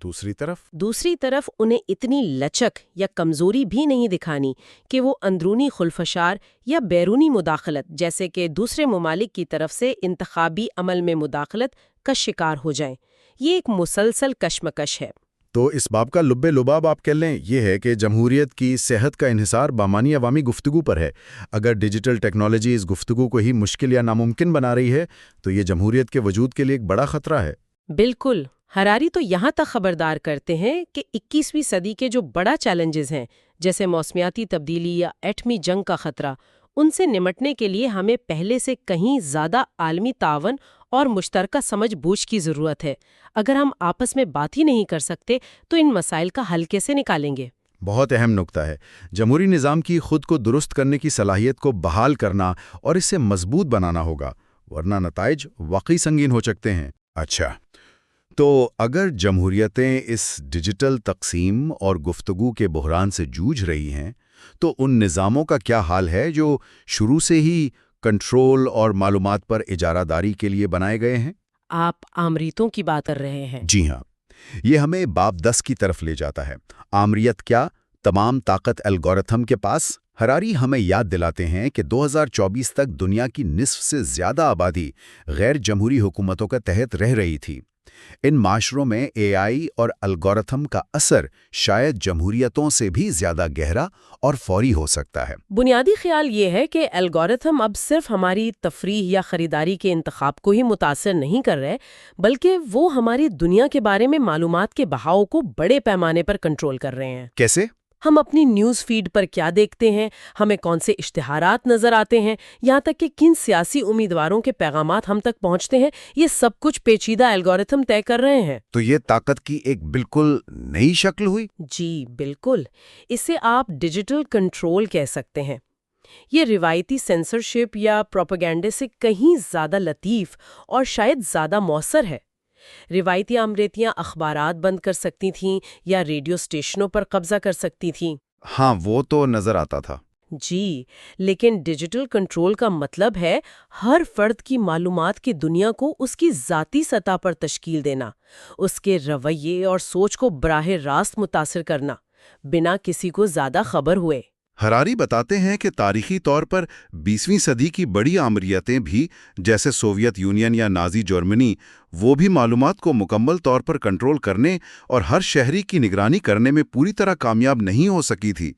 Speaker 3: دوسری طرف انہیں اتنی
Speaker 1: لچک یا کمزوری بھی نہیں دکھانی کہ وہ اندرونی خلفشار یا بیرونی مداخلت جیسے کہ دوسرے ممالک کی طرف سے انتخابی عمل میں مداخلت کا شکار ہو جائیں۔ یہ ایک مسلسل کشمکش ہے۔
Speaker 2: تو اس باب کا لب لباب آپ کہہ لیں یہ ہے کہ جمہوریت کی صحت کا انحصار بامانی عوامی گفتگو پر ہے۔ اگر ڈیجیٹل ٹیکنالوجی اس گفتگو کو ہی مشکل یا ناممکن بنا رہی ہے تو یہ جمہوریت کے وجود کے لیے ایک بڑا خطرہ ہے۔
Speaker 1: بالکل، ہراری تو یہاں تک خبردار کرتے ہیں کہ 21ویں صدی کے جو بڑا چیلنجز ہیں جیسے موسمیاتی تبدیلی یا ایٹمی جنگ کا خطرہ، ان سے نمٹنے کے لیے ہمیں پہلے سے کہیں زیادہ عالمی تعاون اور مشترکہ سمجھ بوجھ کی ضرورت ہے۔ اگر ہم آپس میں بات ہی نہیں کر سکتے تو ان مسائل کا حل کیسے نکالیں گے؟
Speaker 2: بہت اہم نکتہ ہے۔ جمہوری نظام کی خود کو درست کرنے کی صلاحیت کو بحال کرنا اور اسے مضبوط بنانا ہوگا، ورنہ نتائج واقعی سنگین ہو سکتے ہیں۔ اچھا، تو اگر جمہوریتیں اس ڈیجیٹل تقسیم اور گفتگو کے بحران سے جوجھ رہی ہیں تو ان نظاموں کا کیا حال ہے جو شروع سے ہی کنٹرول اور معلومات پر اجارہ داری کے لیے بنائے گئے ہیں؟
Speaker 1: آپ آمریتوں کی بات کر رہے ہیں؟
Speaker 2: جی ہاں، یہ ہمیں باب 10 کی طرف لے جاتا ہے۔ آمریت کیا؟ تمام طاقت الگورتھم کے پاس۔ ہراری ہمیں یاد دلاتے ہیں کہ 2024 تک دنیا کی نصف سے زیادہ آبادی غیر جمہوری حکومتوں کے تحت رہ رہی تھی۔ ان معاشروں میں اے آئی اور الگورتھم کا اثر شاید جمہوریتوں سے بھی زیادہ گہرا اور فوری ہو سکتا ہے۔
Speaker 1: بنیادی خیال یہ ہے کہ الگورتھم اب صرف ہماری تفریح یا خریداری کے انتخاب کو ہی متاثر نہیں کر رہے، بلکہ وہ ہماری دنیا کے بارے میں معلومات کے بہاؤ کو بڑے پیمانے پر کنٹرول کر رہے ہیں۔
Speaker 2: کیسے؟
Speaker 1: ہم اپنی نیوز فیڈ پر کیا دیکھتے ہیں، ہمیں کون سے اشتہارات نظر آتے ہیں، یہاں تک کہ کن سیاسی امیدواروں کے پیغامات ہم تک پہنچتے ہیں، یہ سب کچھ پیچیدہ الگورتھم طے کر رہے ہیں۔
Speaker 2: تو یہ طاقت کی ایک بالکل نئی شکل ہوئی؟
Speaker 1: جی بالکل، اسے آپ ڈیجیٹل کنٹرول کہہ سکتے ہیں۔ یہ روایتی سینسرشپ یا پروپیگنڈے سے کہیں زیادہ لطیف اور شاید زیادہ مؤثر ہے۔ روایتی آمریتیاں اخبارات بند کر سکتی تھیں یا ریڈیو اسٹیشنوں پر قبضہ کر سکتی تھیں۔
Speaker 2: ہاں، وہ تو نظر آتا تھا۔
Speaker 1: جی، لیکن ڈیجیٹل کنٹرول کا مطلب ہے ہر فرد کی معلومات کی دنیا کو اس کی ذاتی سطح پر تشکیل دینا، اس کے رویے اور سوچ کو براہ راست متاثر کرنا، بنا کسی کو زیادہ خبر ہوئے۔
Speaker 3: ہراری بتاتے ہیں کہ تاریخی طور پر 20ویں صدی کی بڑی آمریتیں بھی، جیسے سوویت یونین یا نازی جرمنی، وہ بھی معلومات کو مکمل طور پر کنٹرول کرنے اور ہر شہری کی نگرانی کرنے میں پوری طرح کامیاب نہیں ہو سکی تھی۔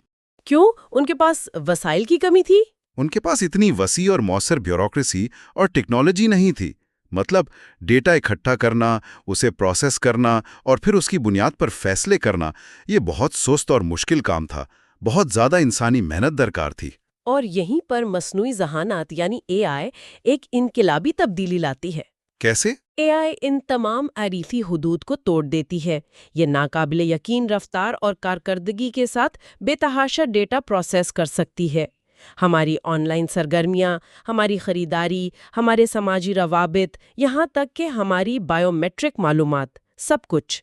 Speaker 1: کیوں؟ ان کے پاس وسائل کی کمی تھی؟
Speaker 3: ان کے پاس اتنی وسیع اور مؤثر بیوروکریسی اور ٹیکنالوجی نہیں تھی۔ مطلب ڈیٹا اکٹھا کرنا، اسے پروسیس کرنا اور پھر اس کی بنیاد پر فیصلے کرنا، یہ بہت سست اور مشکل کام تھا، بہت زیادہ انسانی محنت درکار تھی۔
Speaker 1: اور یہیں پر مصنوعی ذہانت یعنی اے آئی ایک انقلابی تبدیلی لاتی ہے۔
Speaker 3: کیسے؟
Speaker 1: اے آئی ان تمام عریفی حدود کو توڑ دیتی ہے۔ یہ ناقابل یقین رفتار اور کارکردگی کے ساتھ بے تحاشا ڈیٹا پروسیس کر سکتی ہے۔ ہماری آن لائن سرگرمیاں، ہماری خریداری، ہمارے سماجی روابط، یہاں تک کہ ہماری بائیو میٹرک معلومات، سب کچھ۔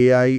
Speaker 2: AI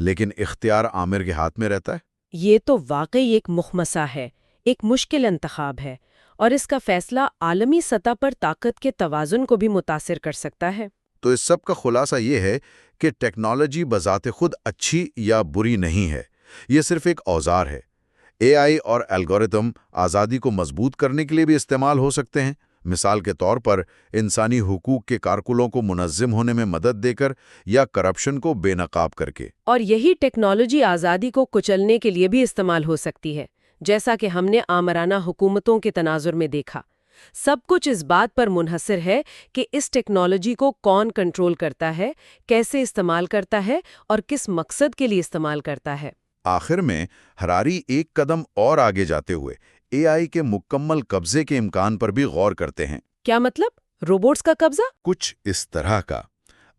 Speaker 2: لیکن اختیار عامر کے ہاتھ میں رہتا ہے۔
Speaker 1: یہ تو واقعی ایک مخمصہ ہے، ایک مشکل انتخاب ہے، اور اس کا فیصلہ عالمی سطح پر طاقت کے توازن کو بھی متاثر کر سکتا ہے۔
Speaker 2: تو اس سب کا خلاصہ یہ ہے کہ ٹیکنالوجی بذات خود اچھی یا بری نہیں ہے، یہ صرف ایک اوزار ہے۔ اے آئی اور الگورتھم آزادی کو مضبوط کرنے کے لیے بھی استعمال ہو سکتے ہیں، مثال کے طور پر انسانی حقوق کے کارکنوں کو منظم ہونے میں مدد دے کر یا کرپشن کو بے نقاب کر کے۔
Speaker 1: اور یہی ٹیکنالوجی آزادی کو کچلنے کے لیے بھی استعمال ہو سکتی ہے، جیسا کہ ہم نے آمرانہ حکومتوں کے تناظر میں دیکھا۔ سب کچھ اس بات پر منحصر ہے کہ اس ٹیکنالوجی کو کون کنٹرول کرتا ہے، کیسے استعمال کرتا ہے اور کس مقصد کے لیے استعمال کرتا ہے۔
Speaker 2: آخر میں ہراری ایک قدم اور آگے جاتے ہوئے اے آئی کے مکمل قبضے کے امکان پر بھی غور کرتے ہیں۔
Speaker 1: کیا مطلب؟ روبوٹس کا قبضہ؟
Speaker 2: کچھ اس طرح کا،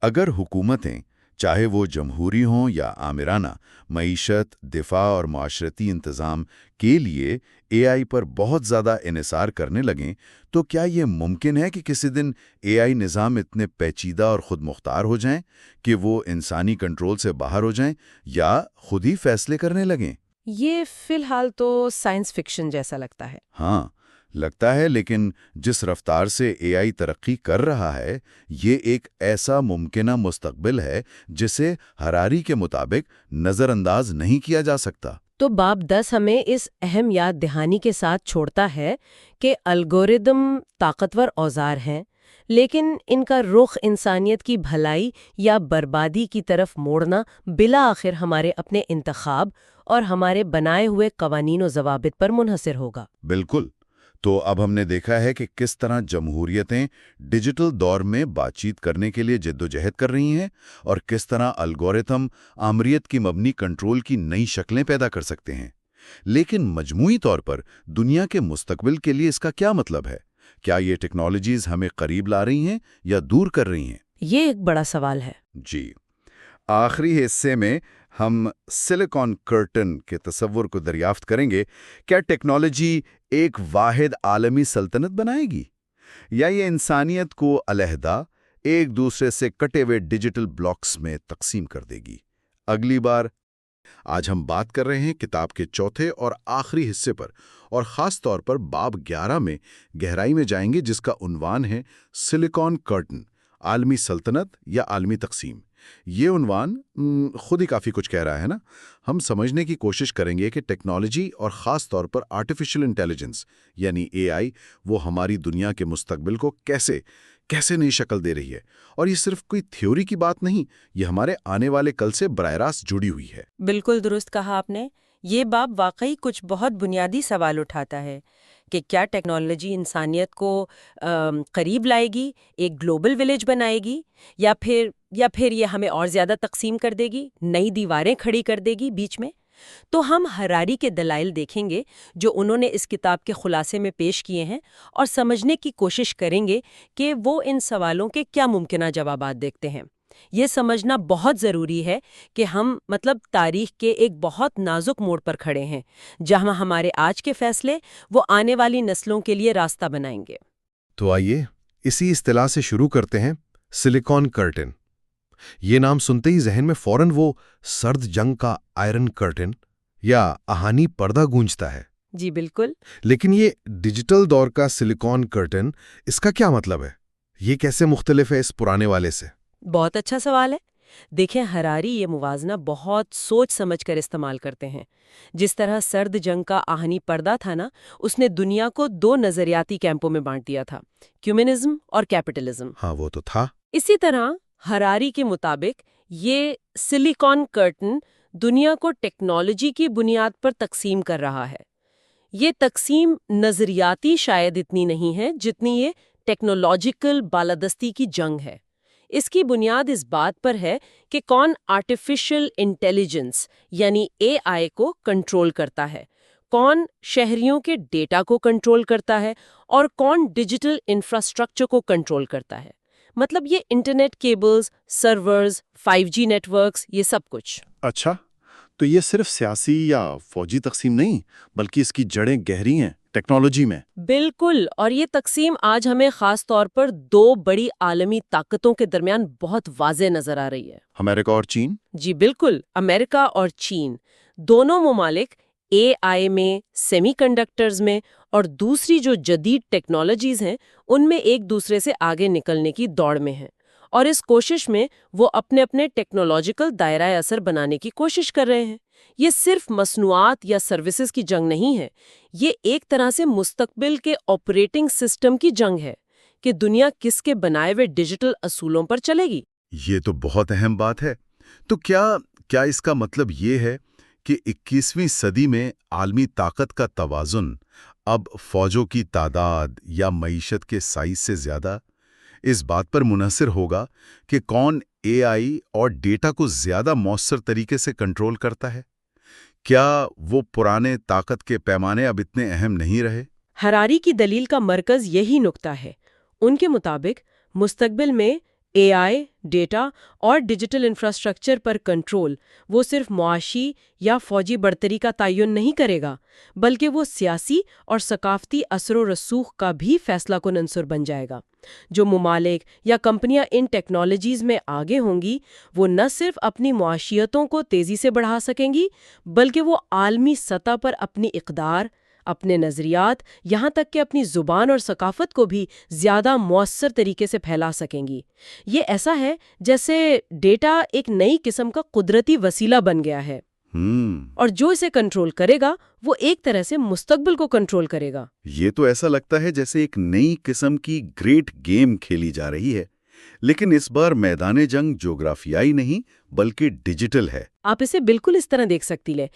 Speaker 2: اگر حکومتیں چاہے وہ جمہوری ہوں یا آمرانہ، معیشت، دفاع اور معاشرتی انتظام کے لیے اے آئی پر بہت زیادہ انحصار کرنے لگیں تو کیا یہ ممکن ہے کہ کسی دن اے آئی نظام اتنے پیچیدہ اور خود مختار ہو جائیں کہ وہ انسانی کنٹرول سے باہر ہو جائیں یا خود ہی فیصلے کرنے لگیں؟
Speaker 1: یہ فی الحال تو سائنس فکشن جیسا لگتا ہے۔
Speaker 2: ہاں لگتا ہے، لیکن جس رفتار سے اے آئی ترقی کر رہا ہے یہ ایک ایسا ممکنہ مستقبل ہے جسے ہراری کے مطابق نظر انداز نہیں کیا جا سکتا۔
Speaker 1: تو باب 10 ہمیں اس اہم یاد دہانی کے ساتھ چھوڑتا ہے کہ الگورتھم طاقتور اوزار ہیں، لیکن ان کا رخ انسانیت کی بھلائی یا بربادی کی طرف موڑنا بالآخر ہمارے اپنے انتخاب اور ہمارے بنائے ہوئے قوانین و ضوابط پر منحصر ہوگا۔
Speaker 2: بالکل۔ تو اب ہم نے دیکھا ہے کہ کس طرح جمہوریتیں ڈیجیٹل دور میں بات چیت کرنے کے لیے جدوجہد کر رہی ہیں اور کس طرح الگورتھم آمریت کی مبنی کنٹرول کی نئی شکلیں پیدا کر سکتے ہیں۔ لیکن مجموعی طور پر دنیا کے مستقبل کے لیے اس کا کیا مطلب ہے؟ کیا یہ ٹیکنالوجیز ہمیں قریب لا رہی ہیں یا دور کر رہی ہیں؟
Speaker 1: یہ ایک بڑا سوال ہے۔
Speaker 2: جی، آخری حصے میں ہم سلیکن کرٹن کے تصور کو دریافت کریں گے۔ کیا ٹیکنالوجی ایک واحد عالمی سلطنت بنائے گی یا یہ انسانیت کو علیحدہ ایک دوسرے سے کٹے ہوئے ڈیجیٹل بلاکس میں تقسیم کر دے گی؟ اگلی بار۔ آج ہم بات کر رہے ہیں کتاب کے چوتھے اور آخری حصے پر، اور خاص طور پر باب 11 میں گہرائی میں جائیں گے، جس کا عنوان ہے سلیکن کرٹن، عالمی سلطنت یا عالمی تقسیم۔ یہ عنوان خود ہی کافی کچھ کہہ رہا ہے نا۔ ہم سمجھنے کی کوشش کریں گے کہ ٹیکنالوجی اور خاص طور پر آرٹیفیشل انٹیلیجنس یعنی اے آئی وہ ہماری دنیا کے مستقبل کو کیسے نئی شکل دے رہی ہے، اور یہ صرف کوئی تھیوری کی بات نہیں، یہ ہمارے آنے والے کل سے براہ راست جڑی ہوئی ہے۔
Speaker 5: بالکل درست کہا آپ نے۔ یہ باب واقعی کچھ بہت بنیادی سوال اٹھاتا ہے کہ کیا ٹیکنالوجی انسانیت کو قریب لائے گی، ایک گلوبل ولیج بنائے گی، یا پھر یہ ہمیں اور زیادہ تقسیم کر دے گی، نئی دیواریں کھڑی کر دے گی بیچ میں؟ تو ہم ہراری کے دلائل دیکھیں گے جو انہوں نے اس کتاب کے خلاصے میں پیش کیے ہیں، اور سمجھنے کی کوشش کریں گے کہ وہ ان سوالوں کے کیا ممکنہ جوابات دیکھتے ہیں۔ یہ سمجھنا بہت ضروری ہے کہ ہم تاریخ کے ایک بہت نازک موڑ پر کھڑے ہیں، جہاں ہمارے آج کے فیصلے وہ آنے والی نسلوں کے لیے راستہ بنائیں گے۔
Speaker 4: تو آئیے اسی اصطلاح سے شروع کرتے ہیں، سلیکن کرٹن۔ یہ نام سنتے ہی ذہن میں فوراً وہ سرد جنگ کا آئرن کرٹن یا آہانی پردہ گونجتا ہے۔
Speaker 5: جی بالکل۔
Speaker 4: لیکن یہ ڈیجیٹل دور کا سلیکن کرٹن، اس کا کیا مطلب ہے؟ یہ کیسے مختلف ہے اس پرانے والے سے؟
Speaker 5: بہت اچھا سوال ہے۔ دیکھیں، ہراری یہ موازنہ بہت سوچ سمجھ کر استعمال کرتے ہیں۔ جس طرح سرد جنگ کا آہنی پردہ تھا نا، اس نے دنیا کو 2 نظریاتی کیمپوں میں بانٹ دیا تھا، کمیونزم اور کیپٹلزم۔
Speaker 4: ہاں وہ تو تھا۔
Speaker 5: اسی طرح ہراری کے مطابق یہ سلیکن کرٹن دنیا کو ٹیکنالوجی کی بنیاد پر تقسیم کر رہا ہے۔ یہ تقسیم نظریاتی شاید اتنی نہیں ہے جتنی یہ ٹیکنالوجیکل بالادستی کی جنگ ہے۔ اس کی بنیاد اس بات پر ہے کہ کون آرٹیفیشل انٹیلیجنس یعنی اے آئی کو کنٹرول کرتا ہے، کون شہریوں کے ڈیٹا کو کنٹرول کرتا ہے، اور کون ڈیجیٹل انفراسٹرکچر کو کنٹرول کرتا ہے۔ مطلب یہ internet cables, servers, 5G networks, یہ سب کچھ۔
Speaker 6: اچھا، تو یہ صرف سیاسی یا فوجی تقسیم نہیں، بلکہ اس کی جڑیں گہری ہیں،
Speaker 3: ٹیکنالوجی میں؟
Speaker 1: بالکل، اور یہ تقسیم آج ہمیں خاص طور پر دو بڑی عالمی طاقتوں کے درمیان بہت واضح نظر آ رہی ہے۔
Speaker 3: امریکہ اور چین؟
Speaker 1: جی بالکل، امریکہ اور چین دونوں ممالک اے آئی میں، سیمی کنڈکٹرز میں اور دوسری جو جدید ٹیکنالوجیز ہیں ان میں ایک دوسرے سے آگے نکلنے کی دوڑ میں ہیں، اور اس کوشش میں وہ اپنے اپنے ٹیکنالوجیکل دائرہ اثر بنانے کی کوشش کر رہے ہیں۔ یہ صرف مصنوعات یا سروسز کی جنگ نہیں ہے، یہ ایک طرح سے مستقبل کے آپریٹنگ سسٹم کی جنگ ہے کہ دنیا کس کے بنائے ہوئے ڈیجیٹل اصولوں پر چلے گی۔
Speaker 2: یہ تو بہت اہم بات ہے۔ تو کیا اس کا مطلب یہ ہے کہ 21ویں صدی میں عالمی طاقت کا توازن اب فوجوں کی تعداد یا معیشت کے سائز سے زیادہ اس بات پر منحصر ہوگا کہ کون اے آئی اور ڈیٹا کو زیادہ مؤثر طریقے سے کنٹرول کرتا ہے؟ کیا وہ پرانے طاقت کے پیمانے اب اتنے اہم نہیں رہے؟
Speaker 1: ہراری کی دلیل کا مرکز یہی نقطہ ہے۔ ان کے مطابق مستقبل میں اے آئی، ڈیٹا اور ڈیجیٹل انفراسٹرکچر پر کنٹرول وہ صرف معاشی یا فوجی برتری کا تعین نہیں کرے گا، بلکہ وہ سیاسی اور ثقافتی اثر و رسوخ کا بھی فیصلہ کن عنصر بن جائے گا۔ جو ممالک یا کمپنیاں ان ٹیکنالوجیز میں آگے ہوں گی وہ نہ صرف اپنی معاشیتوں کو تیزی سے بڑھا سکیں گی، بلکہ وہ عالمی سطح پر اپنی اقدار، اپنے نظریات، یہاں تک کہ اپنی زبان اور ثقافت کو بھی زیادہ مؤثر طریقے سے پھیلا سکیں گی۔ یہ ایسا ہے جیسے ڈیٹا ایک نئی قسم کا قدرتی وسیلہ بن گیا ہے، اور جو اسے کنٹرول کرے گا وہ ایک طرح سے مستقبل کو کنٹرول کرے گا۔
Speaker 2: یہ تو ایسا لگتا ہے جیسے ایک نئی قسم کی گریٹ گیم کھیلی جا رہی ہے، لیکن اس بار میدان جنگ جغرافیائی نہیں بلکہ ڈیجیٹل ہے۔
Speaker 1: آپ اسے بالکل اس طرح دیکھ سکتی لیں۔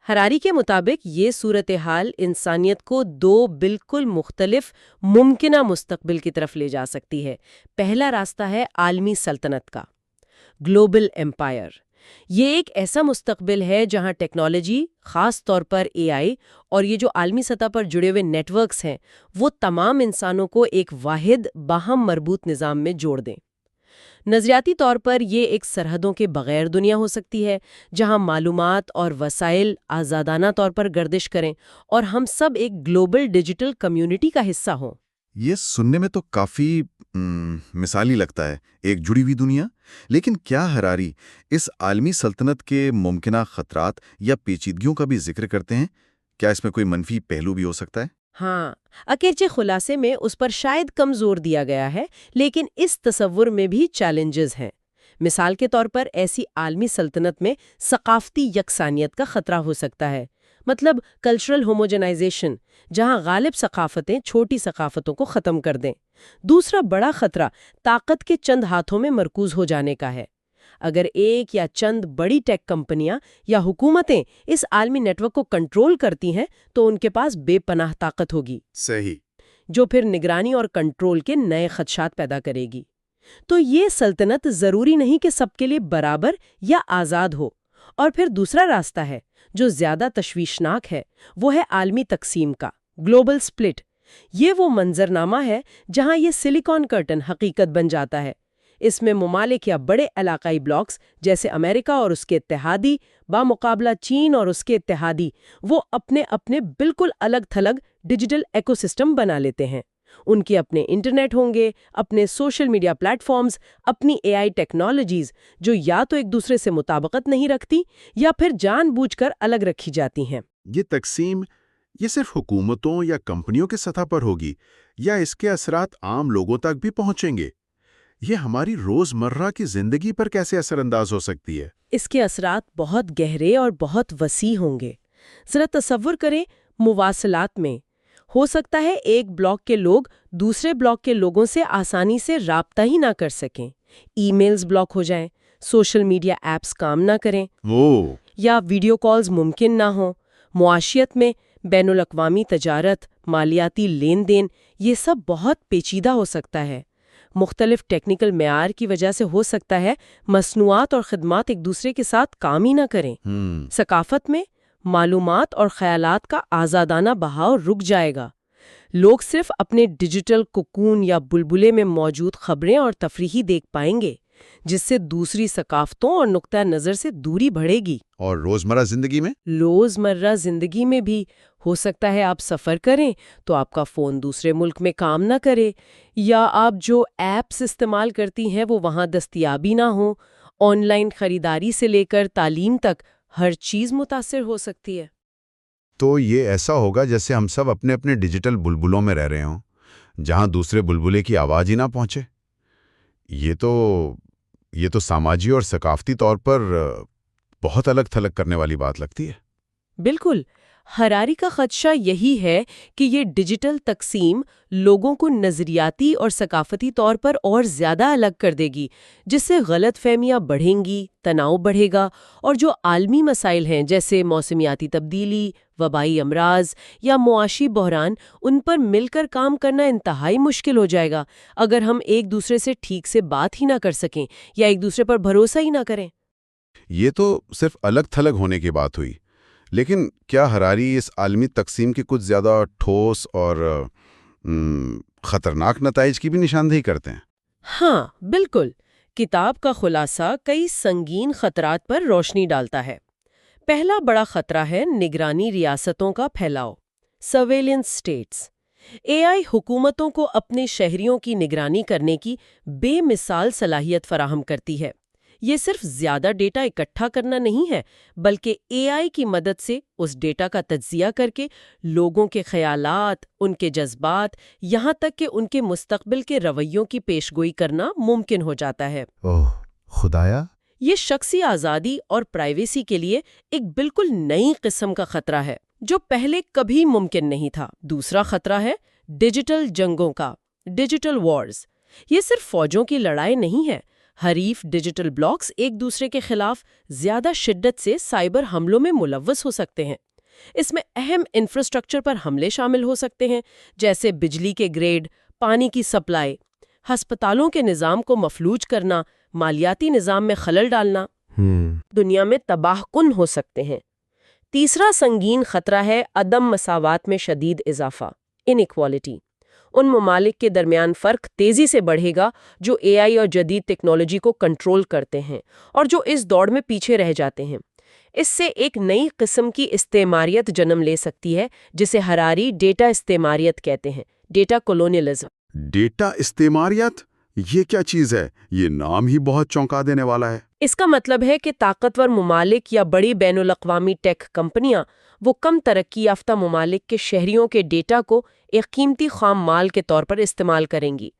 Speaker 1: ہراری کے مطابق یہ صورتحال انسانیت کو دو بالکل مختلف ممکنہ مستقبل کی طرف لے جا سکتی ہے۔ پہلا راستہ ہے عالمی سلطنت کا، گلوبل ایمپائر۔ یہ ایک ایسا مستقبل ہے جہاں ٹیکنالوجی، خاص طور پر اے آئی اور یہ جو عالمی سطح پر جڑے ہوئے نیٹ ورکس ہیں، وہ تمام انسانوں کو ایک واحد باہم مربوط نظام میں جوڑ دیں۔ نظریاتی طور پر یہ ایک سرحدوں کے بغیر دنیا ہو سکتی ہے جہاں معلومات اور وسائل آزادانہ طور پر گردش کریں اور ہم سب ایک گلوبل ڈیجیٹل کمیونٹی کا حصہ ہوں۔
Speaker 2: یہ سننے میں تو کافی مثالی لگتا ہے، ایک جڑی ہوئی دنیا۔ لیکن کیا ہراری اس عالمی سلطنت کے ممکنہ خطرات یا پیچیدگیوں کا بھی ذکر کرتے ہیں؟ کیا اس میں کوئی منفی پہلو بھی ہو سکتا ہے؟
Speaker 1: ہاں، اگرچہ خلاصے میں اس پر شاید کم زور دیا گیا ہے، لیکن اس تصور میں بھی چیلنجز ہیں۔ مثال کے طور پر ایسی عالمی سلطنت میں ثقافتی یکسانیت کا خطرہ ہو سکتا ہے، مطلب کلچرل ہوموجنائزیشن، جہاں غالب ثقافتیں چھوٹی ثقافتوں کو ختم کر دیں۔ دوسرا بڑا خطرہ طاقت کے چند ہاتھوں میں مرکوز ہو جانے کا ہے۔ اگر ایک یا چند بڑی ٹیک کمپنیاں یا حکومتیں اس عالمی نیٹ ورک کو کنٹرول کرتی ہیں تو ان کے پاس بے پناہ طاقت ہوگی،
Speaker 2: صحیح،
Speaker 1: جو پھر نگرانی اور کنٹرول کے نئے خدشات پیدا کرے گی۔ تو یہ سلطنت ضروری نہیں کہ سب کے لیے برابر یا آزاد ہو۔ اور پھر دوسرا راستہ ہے جو زیادہ تشویشناک ہے، وہ ہے عالمی تقسیم کا، گلوبل سپلٹ۔ یہ وہ منظرنامہ ہے جہاں یہ سلیکون کرٹن حقیقت بن جاتا ہے۔ اس میں ممالک یا بڑے علاقائی بلاکس جیسے امریکہ اور اس کے اتحادی بامقابلہ چین اور اس کے اتحادی، وہ اپنے اپنے بالکل الگ تھلگ ڈیجیٹل ایکو سسٹم بنا لیتے ہیں۔ ان کے اپنے انٹرنیٹ ہوں گے، اپنے سوشل میڈیا پلیٹ فارمز، اپنی اے آئی ٹیکنالوجیز جو یا تو ایک دوسرے سے مطابقت نہیں رکھتی یا پھر جان بوجھ کر الگ رکھی جاتی ہیں۔
Speaker 2: یہ تقسیم یہ صرف حکومتوں یا کمپنیوں کے سطح پر ہوگی یا اس کے اثرات عام لوگوں تک بھی پہنچیں گے؟ یہ ہماری روزمرہ کی زندگی پر کیسے اثر انداز ہو سکتی ہے؟
Speaker 1: اس کے اثرات بہت گہرے اور بہت وسیع ہوں گے۔ ذرا تصور کریں، مواصلات میں ہو سکتا ہے ایک بلاک کے لوگ دوسرے بلاک کے لوگوں سے آسانی سے رابطہ ہی نہ کر سکیں، ای میلز بلاک ہو جائیں، سوشل میڈیا ایپس کام نہ کریں، یا ویڈیو کالز ممکن نہ ہوں۔ معاشیت میں بین الاقوامی تجارت، مالیاتی لین دین، یہ سب بہت پیچیدہ ہو سکتا ہے۔ مختلف ٹیکنیکل معیار کی وجہ سے ہو سکتا ہے مصنوعات اور خدمات ایک دوسرے کے ساتھ کام ہی نہ کریں۔ ثقافت میں معلومات اور خیالات کا آزادانہ بہاؤ رک جائے گا۔ لوگ صرف اپنے ڈیجیٹل کوکون یا بلبلے میں موجود خبریں اور تفریحی دیکھ پائیں گے، جس سے دوسری ثقافتوں اور نقطہ نظر سے دوری بڑھے گی۔
Speaker 2: اور روزمرہ زندگی میں؟
Speaker 1: روزمرہ زندگی میں بھی ہو سکتا ہے آپ سفر کریں تو آپ کا فون دوسرے ملک میں کام نہ کرے، یا آپ جو ایپس استعمال کرتی ہیں وہ وہاں دستیاب ہی نہ ہوں۔ آن لائن خریداری سے لے کر تعلیم تک ہر چیز متاثر ہو سکتی ہے۔
Speaker 2: تو یہ ایسا ہوگا جیسے ہم سب اپنے اپنے ڈیجیٹل بلبلوں میں رہ رہے ہوں، جہاں دوسرے بلبلے کی آواز ہی نہ پہنچے۔ یہ تو سماجی اور ثقافتی طور پر بہت الگ تھلگ کرنے والی بات لگتی ہے۔
Speaker 1: بالکل، ہراری کا خدشہ یہی ہے کہ یہ ڈیجیٹل تقسیم لوگوں کو نظریاتی اور ثقافتی طور پر اور زیادہ الگ کر دے گی، جس سے غلط فہمیاں بڑھیں گی، تناؤ بڑھے گا، اور جو عالمی مسائل ہیں جیسے موسمیاتی تبدیلی، وبائی امراض یا معاشی بحران، ان پر مل کر کام کرنا انتہائی مشکل ہو جائے گا اگر ہم ایک دوسرے سے ٹھیک سے بات ہی نہ کر سکیں یا ایک دوسرے پر بھروسہ ہی نہ کریں۔
Speaker 2: یہ تو صرف الگ تھلگ ہونے کی بات ہوئی، لیکن کیا ہراری اس عالمی تقسیم کے کچھ زیادہ ٹھوس اور خطرناک نتائج کی بھی نشاندہی کرتے ہیں؟
Speaker 1: ہاں، بالکل۔ کتاب کا خلاصہ کئی سنگین خطرات پر روشنی ڈالتا ہے۔ پہلا بڑا خطرہ ہے نگرانی ریاستوں کا پھیلاؤ، سرویلنس اسٹیٹس۔ اے آئی حکومتوں کو اپنے شہریوں کی نگرانی کرنے کی بے مثال صلاحیت فراہم کرتی ہے۔ یہ صرف زیادہ ڈیٹا اکٹھا کرنا نہیں ہے، بلکہ اے آئی کی مدد سے اس ڈیٹا کا تجزیہ کر کے لوگوں کے خیالات، ان کے جذبات، یہاں تک کہ ان کے مستقبل کے رویوں کی پیشگوئی کرنا ممکن ہو جاتا ہے۔
Speaker 3: اوہ خدایا!
Speaker 1: یہ شخصی آزادی اور پرائیویسی کے لیے ایک بالکل نئی قسم کا خطرہ ہے جو پہلے کبھی ممکن نہیں تھا۔ دوسرا خطرہ ہے ڈیجیٹل جنگوں کا، ڈیجیٹل وارز۔ یہ صرف فوجوں کی لڑائی نہیں ہے۔ حریف ڈیجیٹل بلاکس ایک دوسرے کے خلاف زیادہ شدت سے سائبر حملوں میں ملوث ہو سکتے ہیں۔ اس میں اہم انفراسٹرکچر پر حملے شامل ہو سکتے ہیں، جیسے بجلی کے گریڈ، پانی کی سپلائی، ہسپتالوں کے نظام کو مفلوج کرنا، مالیاتی نظام میں خلل ڈالنا۔ دنیا میں تباہ کن ہو سکتے ہیں۔ تیسرا سنگین خطرہ ہے عدم مساوات میں شدید اضافہ، انیکوالٹی۔ ان ممالک کے درمیان فرق تیزی سے بڑھے گا جو اے آئی اور جدید ٹیکنالوجی کو کنٹرول کرتے ہیں اور جو اس دوڑ میں پیچھے رہ جاتے ہیں۔ اس سے ایک نئی قسم کی استعماریت جنم لے سکتی ہے جسے ہراری ڈیٹا استعماریت کہتے ہیں، ڈیٹا کولونیلزم۔
Speaker 2: ڈیٹا استعماریت؟ یہ کیا چیز ہے؟ یہ نام ہی بہت چونکا دینے والا ہے۔
Speaker 1: اس کا مطلب ہے کہ طاقتور ممالک یا بڑی بین الاقوامی ٹیک کمپنیاں وہ کم ترقی یافتہ ممالک کے شہریوں کے ڈیٹا کو ایک قیمتی خام مال کے طور پر استعمال کریں گی۔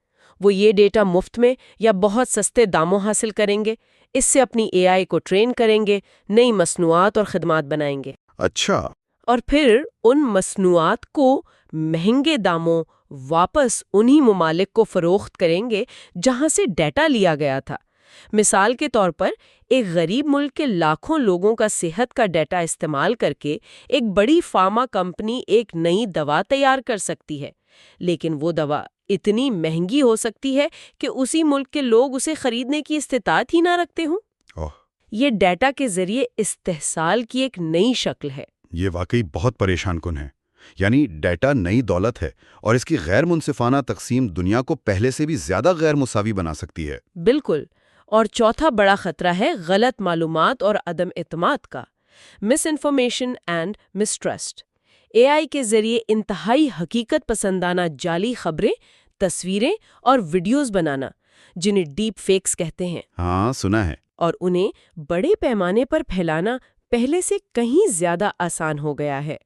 Speaker 1: وہ یہ ڈیٹا مفت میں یا بہت سستے داموں حاصل کریں گے، اس سے اپنی اے آئی کو ٹرین کریں گے، نئی مصنوعات اور خدمات بنائیں گے۔
Speaker 2: اچھا۔
Speaker 1: اور پھر ان مصنوعات کو مہنگے داموں واپس انہی ممالک کو فروخت کریں گے جہاں سے ڈیٹا لیا گیا تھا۔ مثال کے طور پر ایک غریب ملک کے لاکھوں لوگوں کا صحت کا ڈیٹا استعمال کر کے ایک بڑی فارما کمپنی ایک نئی دوا تیار کر سکتی ہے، لیکن وہ دوا اتنی مہنگی ہو سکتی ہے کہ اسی ملک کے لوگ اسے خریدنے کی استطاعت ہی نہ رکھتے ہوں۔ یہ ڈیٹا کے ذریعے استحصال کی ایک نئی شکل ہے۔
Speaker 2: یہ واقعی بہت پریشان کن ہے۔ یعنی ڈیٹا نئی دولت ہے اور اس کی غیر منصفانہ تقسیم دنیا کو پہلے سے بھی زیادہ غیر مساوی بنا سکتی ہے۔
Speaker 1: بالکل۔ اور چوتھا بڑا خطرہ ہے غلط معلومات اور عدم اعتماد کا، مس انفارمیشن اینڈ مسٹرسٹ۔ اے آئی کے ذریعے انتہائی حقیقت پسندانہ جعلی خبریں، تصویریں اور ویڈیوز بنانا، جنہیں ڈیپ فیکس کہتے ہیں۔
Speaker 2: ہاں، سنا ہے۔
Speaker 1: اور انہیں بڑے پیمانے پر پھیلانا پہلے سے کہیں زیادہ آسان ہو گیا ہے۔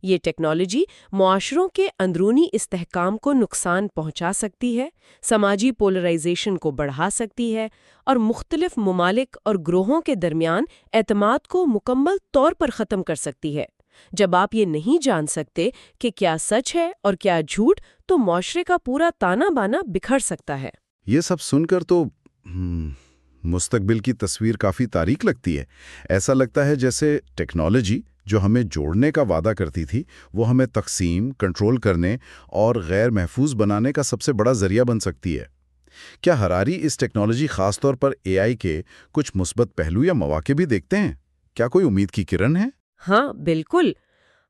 Speaker 1: یہ ٹیکنالوجی معاشروں کے اندرونی استحکام کو نقصان پہنچا سکتی ہے، سماجی پولرائزیشن کو بڑھا سکتی ہے اور مختلف ممالک اور گروہوں کے درمیان اعتماد کو مکمل طور پر ختم کر سکتی ہے۔ جب آپ یہ نہیں جان سکتے کہ کیا سچ ہے اور کیا جھوٹ، تو معاشرے کا پورا تانا بانا بکھر سکتا ہے۔
Speaker 2: یہ سب سن کر تو مستقبل کی تصویر کافی تاریک لگتی ہے۔ ایسا لگتا ہے جیسے ٹیکنالوجی جو ہمیں جوڑنے کا وعدہ کرتی تھی، وہ ہمیں تقسیم، کنٹرول کرنے اور غیر محفوظ بنانے کا سب سے بڑا ذریعہ بن سکتی ہے۔ کیا ہراری اس ٹیکنالوجی خاص طور پر اے آئی کے کچھ مثبت پہلو یا مواقع بھی دیکھتے ہیں؟ کیا کوئی امید کی کرن ہے؟
Speaker 1: ہاں، بالکل۔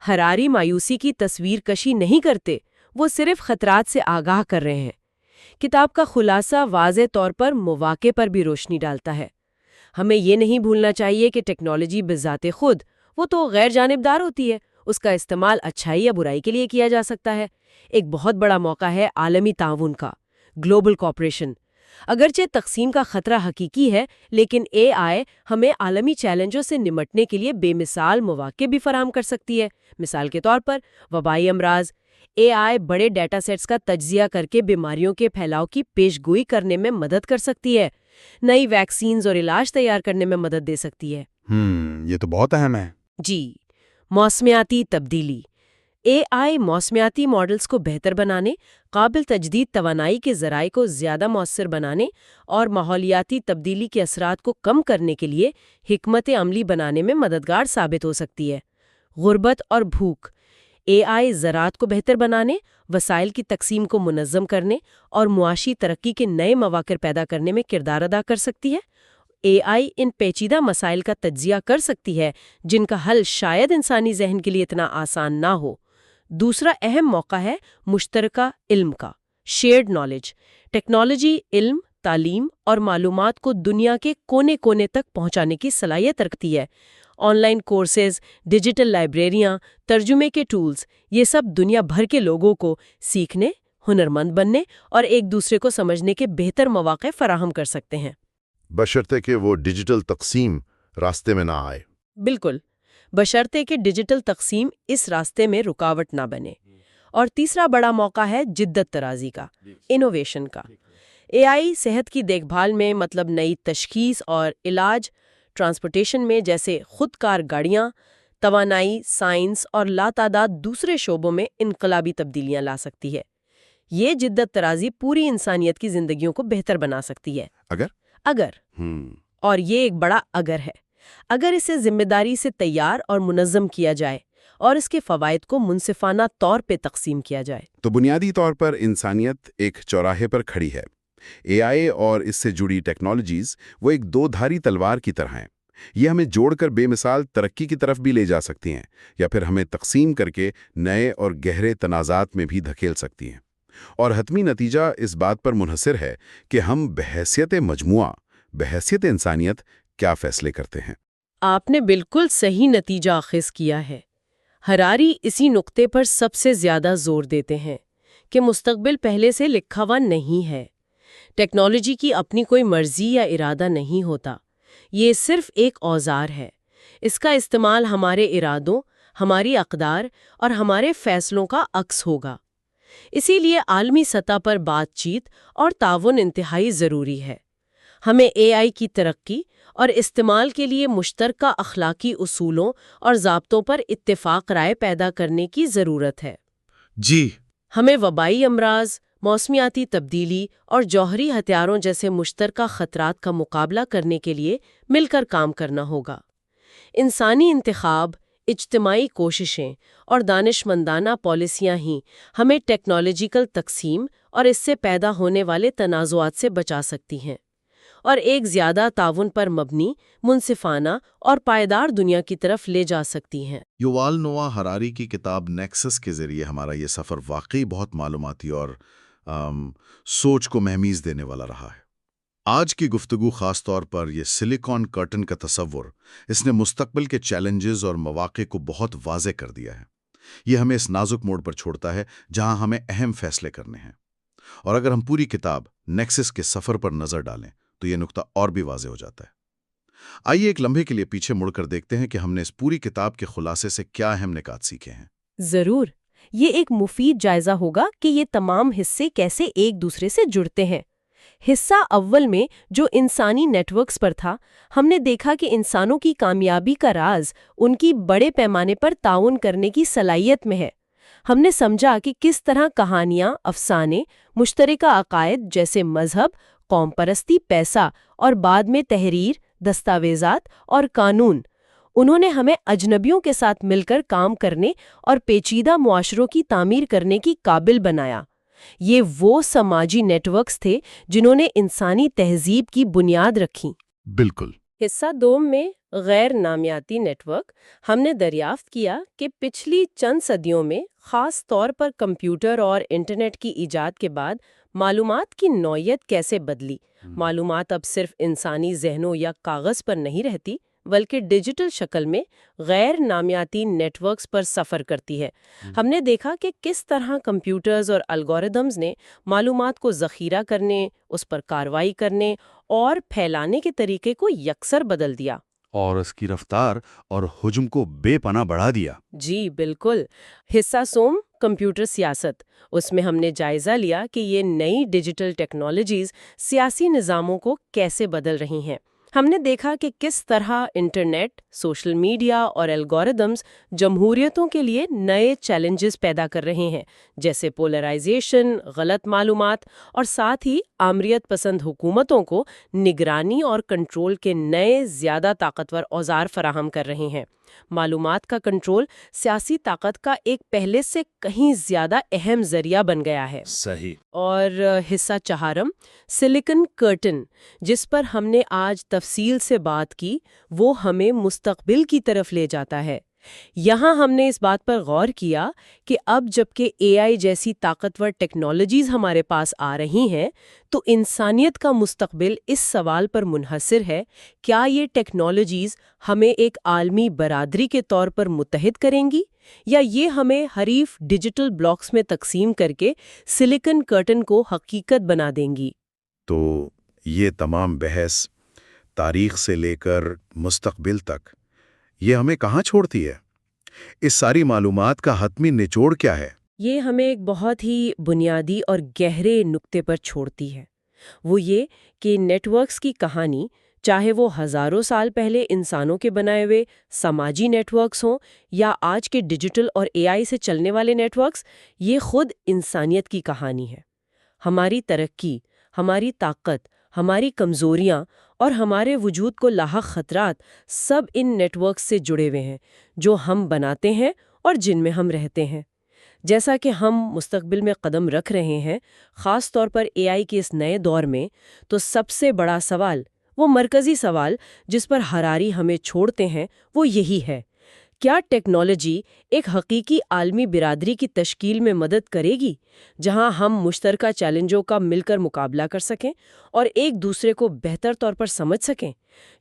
Speaker 1: ہراری مایوسی کی تصویر کشی نہیں کرتے، وہ صرف خطرات سے آگاہ کر رہے ہیں۔ کتاب کا خلاصہ واضح طور پر مواقع پر بھی روشنی ڈالتا ہے۔ ہمیں یہ نہیں بھولنا چاہیے کہ ٹیکنالوجی بذات خود وہ تو غیر جانبدار ہوتی ہے، اس کا استعمال اچھائی یا برائی کے لیے کیا جا سکتا ہے۔ ایک بہت بڑا موقع ہے عالمی تعاون کا، گلوبل کوآپریشن۔ اگرچہ تقسیم کا خطرہ حقیقی ہے، لیکن اے آئی ہمیں عالمی چیلنجوں سے نمٹنے کے لیے بے مثال مواقع بھی فراہم کر سکتی ہے۔ مثال کے طور پر وبائی امراض۔ اے آئی بڑے ڈیٹا سیٹس کا تجزیہ کر کے بیماریوں کے پھیلاؤ کی پیش گوئی کرنے میں مدد کر سکتی ہے، نئی ویکسینز اور علاج تیار کرنے میں مدد دے سکتی ہے۔
Speaker 3: یہ تو بہت اہم ہے۔
Speaker 1: جی، موسمیاتی تبدیلی۔ اے آئی موسمیاتی ماڈلز کو بہتر بنانے، قابل تجدید توانائی کے ذرائع کو زیادہ مؤثر بنانے اور ماحولیاتی تبدیلی کے اثرات کو کم کرنے کے لیے حکمت عملی بنانے میں مددگار ثابت ہو سکتی ہے۔ غربت اور بھوک۔ اے آئی زراعت کو بہتر بنانے، وسائل کی تقسیم کو منظم کرنے اور معاشی ترقی کے نئے مواقع پیدا کرنے میں کردار ادا کر سکتی ہے۔ اے آئی ان پیچیدہ مسائل کا تجزیہ کر سکتی ہے جن کا حل شاید انسانی ذہن کے لیے اتنا آسان نہ ہو۔ دوسرا اہم موقع ہے مشترکہ علم کا، شیئرڈ نالج۔ ٹیکنالوجی علم، تعلیم اور معلومات کو دنیا کے کونے کونے تک پہنچانے کی صلاحیت رکھتی ہے۔ آن لائن کورسز، ڈیجیٹل لائبریریاں، ترجمے کے ٹولز، یہ سب دنیا بھر کے لوگوں کو سیکھنے، ہنرمند بننے اور ایک دوسرے کو سمجھنے کے بہتر مواقع فراہم کر سکتے ہیں۔
Speaker 2: بشرطے کہ وہ ڈیجیٹل تقسیم راستے میں نہ آئے۔
Speaker 1: بالکل، بشرطے کہ ڈیجیٹل تقسیم اس راستے میں رکاوٹ نہ بنے۔ اور تیسرا بڑا موقع ہے جدت طرازی کا، انوویشن کا۔ اے آئی صحت کی دیکھ بھال میں، مطلب نئی تشخیص اور علاج، ٹرانسپورٹیشن میں جیسے خود کار گاڑیاں، توانائی، سائنس اور لاتعداد دوسرے شعبوں میں انقلابی تبدیلیاں لا سکتی ہے۔ یہ جدت طرازی پوری انسانیت کی زندگیوں کو بہتر بنا سکتی ہے۔ اگر اور یہ ایک بڑا اگر ہے، اگر اسے ذمہ داری سے تیار اور منظم کیا جائے اور اس کے فوائد کو منصفانہ طور پہ تقسیم کیا جائے
Speaker 2: تو بنیادی طور پر انسانیت ایک چوراہے پر کھڑی ہے۔ اے آئی اور اس سے جڑی ٹیکنالوجیز وہ ایک دو دھاری تلوار کی طرح ہیں۔ یہ ہمیں جوڑ کر بے مثال ترقی کی طرف بھی لے جا سکتی ہیں، یا پھر ہمیں تقسیم کر کے نئے اور گہرے تنازعات میں بھی دھکیل سکتی ہیں۔ اور حتمی نتیجہ اس بات پر منحصر ہے کہ ہم بحیثیت مجموعہ، بحیثیت انسانیت کیا فیصلے کرتے ہیں۔
Speaker 1: آپ نے بالکل صحیح نتیجہ اخذ کیا ہے۔ ہراری اسی نقطے پر سب سے زیادہ زور دیتے ہیں کہ مستقبل پہلے سے لکھا ہوا نہیں ہے۔ ٹیکنالوجی کی اپنی کوئی مرضی یا ارادہ نہیں ہوتا، یہ صرف ایک اوزار ہے۔ اس کا استعمال ہمارے ارادوں، ہماری اقدار اور ہمارے فیصلوں کا عکس ہوگا۔ اسی لیے عالمی سطح پر بات چیت اور تعاون انتہائی ضروری ہے۔ ہمیں اے آئی کی ترقی اور استعمال کے لیے مشترکہ اخلاقی اصولوں اور ضابطوں پر اتفاق رائے پیدا کرنے کی ضرورت ہے۔
Speaker 4: جی،
Speaker 1: ہمیں وبائی امراض، موسمیاتی تبدیلی اور جوہری ہتھیاروں جیسے مشترکہ خطرات کا مقابلہ کرنے کے لیے مل کر کام کرنا ہوگا۔ انسانی انتخاب، اجتماعی کوششیں اور دانشمندانہ پالیسیاں ہی ہمیں ٹیکنالوجیکل تقسیم اور اس سے پیدا ہونے والے تنازعات سے بچا سکتی ہیں، اور ایک زیادہ تعاون پر مبنی، منصفانہ اور پائیدار دنیا کی طرف لے جا سکتی ہیں۔
Speaker 3: یووال نوآ ہراری کی کتاب نیکسس کے ذریعے ہمارا یہ سفر واقعی بہت معلوماتی اور سوچ کو مہمیز دینے والا رہا ہے۔ آج کی گفتگو خاص طور پر یہ سلیکون کرٹن کا تصور، اس نے مستقبل کے چیلنجز اور مواقع کو بہت واضح کر دیا ہے۔ یہ ہمیں اس نازک موڑ پر چھوڑتا ہے جہاں ہمیں اہم فیصلے کرنے ہیں، اور اگر ہم پوری کتاب نیکسس کے سفر پر نظر ڈالیں تو یہ نقطہ اور بھی واضح ہو جاتا ہے۔ آئیے ایک لمحے کے لیے پیچھے مڑ کر دیکھتے ہیں کہ ہم نے اس پوری کتاب کے خلاصے سے کیا اہم نکات سیکھے ہیں۔
Speaker 1: ضرور، یہ ایک مفید جائزہ ہوگا کہ یہ تمام حصے کیسے ایک دوسرے سے جڑتے ہیں۔ حصہ اول میں جو انسانی نیٹ ورکس پر تھا، ہم نے دیکھا کہ انسانوں کی کامیابی کا راز ان کی بڑے پیمانے پر تعاون کرنے کی صلاحیت میں ہے۔ ہم نے سمجھا کہ کس طرح کہانیاں، افسانے، مشترکہ عقائد جیسے مذہب، قوم پرستی، پیسہ اور بعد میں تحریر، دستاویزات اور قانون، انہوں نے ہمیں اجنبیوں کے ساتھ مل کر کام کرنے اور پیچیدہ معاشروں کی تعمیر کرنے کی قابل بنایا۔ یہ وہ سماجی نیٹ ورکس تھے جنہوں نے انسانی تہذیب کی بنیاد رکھی۔
Speaker 3: بالکل۔
Speaker 1: حصہ دوم میں غیر نامیاتی نیٹ ورک، ہم نے دریافت کیا کہ پچھلی چند صدیوں میں، خاص طور پر کمپیوٹر اور انٹرنیٹ کی ایجاد کے بعد، معلومات کی نوعیت کیسے بدلی۔ معلومات اب صرف انسانی ذہنوں یا کاغذ پر نہیں رہتی بلکہ ڈیجیٹل شکل میں غیر نامیاتی نیٹ ورکس پر سفر کرتی ہے۔ ہم نے دیکھا کہ کس طرح کمپیوٹرز اور الگوریدمز نے معلومات کو ذخیرہ کرنے، اس پر کارروائی کرنے اور پھیلانے کے طریقے کو یکسر بدل دیا۔
Speaker 3: اور اس کی رفتار اور حجم کو بے پناہ بڑھا دیا۔
Speaker 1: جی بالکل۔ حصہ سوم کمپیوٹر سیاست، اس میں ہم نے جائزہ لیا کہ یہ نئی ڈیجیٹل ٹیکنالوجیز سیاسی نظاموں کو کیسے بدل رہی ہیں۔ ہم نے دیکھا کہ کس طرح انٹرنیٹ، سوشل میڈیا اور الگوریدمز جمہوریتوں کے لیے نئے چیلنجز پیدا کر رہے ہیں، جیسے پولرائزیشن، غلط معلومات اور ساتھ ہی آمریت پسند حکومتوں کو نگرانی اور کنٹرول کے نئے زیادہ طاقتور اوزار فراہم کر رہے ہیں۔ معلومات کا کنٹرول سیاسی طاقت کا ایک پہلے سے کہیں زیادہ اہم ذریعہ بن گیا ہے۔
Speaker 3: صحیح۔
Speaker 1: اور حصہ چہارم سلیکن کرٹن، جس پر ہم نے آج تفصیل سے بات کی، وہ ہمیں مستقبل کی طرف لے جاتا ہے۔ یہاں ہم نے اس بات پر غور کیا کہ اب جبکہ اے آئی جیسی طاقتور ٹیکنالوجیز ہمارے پاس آ رہی ہیں، تو انسانیت کا مستقبل اس سوال پر منحصر ہے، کیا یہ ٹیکنالوجیز ہمیں ایک عالمی برادری کے طور پر متحد کریں گی، یا یہ ہمیں حریف ڈیجیٹل بلاکس میں تقسیم کر کے سلیکن کرٹن کو حقیقت بنا دیں گی؟
Speaker 2: تو یہ تمام بحث تاریخ سے لے کر مستقبل تک یہ ہمیں کہاں چھوڑتی ہے؟ اس ساری معلومات کا حتمی نچوڑ کیا ہے؟
Speaker 1: یہ ہمیں ایک بہت ہی بنیادی اور گہرے نقطے پر چھوڑتی ہے۔ وہ یہ کہ نیٹ ورکس کی کہانی، چاہے وہ ہزاروں سال پہلے انسانوں کے بنائے ہوئے سماجی نیٹ ورکس ہوں یا آج کے ڈیجیٹل اور اے آئی سے چلنے والے نیٹ ورکس، یہ خود انسانیت کی کہانی ہے۔ ہماری ترقی، ہماری طاقت، ہماری کمزوریاں اور ہمارے وجود کو لاحق خطرات سب ان نیٹ ورکس سے جڑے ہوئے ہیں، جو ہم بناتے ہیں اور جن میں ہم رہتے ہیں۔ جیسا کہ ہم مستقبل میں قدم رکھ رہے ہیں، خاص طور پر اے آئی کے اس نئے دور میں، تو سب سے بڑا سوال، وہ مرکزی سوال جس پر ہراری ہمیں چھوڑتے ہیں، وہ یہی ہے: کیا ٹیکنالوجی ایک حقیقی عالمی برادری کی تشکیل میں مدد کرے گی، جہاں ہم مشترکہ چیلنجوں کا مل کر مقابلہ کر سکیں اور ایک دوسرے کو بہتر طور پر سمجھ سکیں؟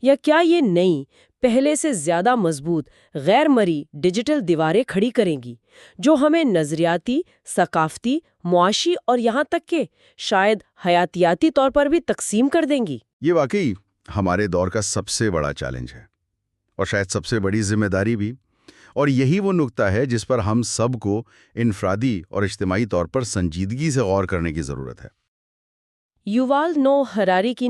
Speaker 1: یا کیا یہ نئی، پہلے سے زیادہ مضبوط، غیر مرئی ڈیجیٹل دیواریں کھڑی کریں گی، جو ہمیں نظریاتی، ثقافتی، معاشی اور یہاں تک کہ شاید حیاتیاتی طور پر بھی تقسیم کر دیں گی؟
Speaker 3: یہ واقعی ہمارے دور کا سب سے بڑا چیلنج ہے، اور شاید سب سے بڑی ذمہ داری بھی، اور یہی وہ نقطہ ہے جس پر ہم سب کو انفرادی اور اجتماعی طور پر سنجیدگی سے غور کرنے کی ضرورت ہے۔
Speaker 1: یووال نو ہراری کی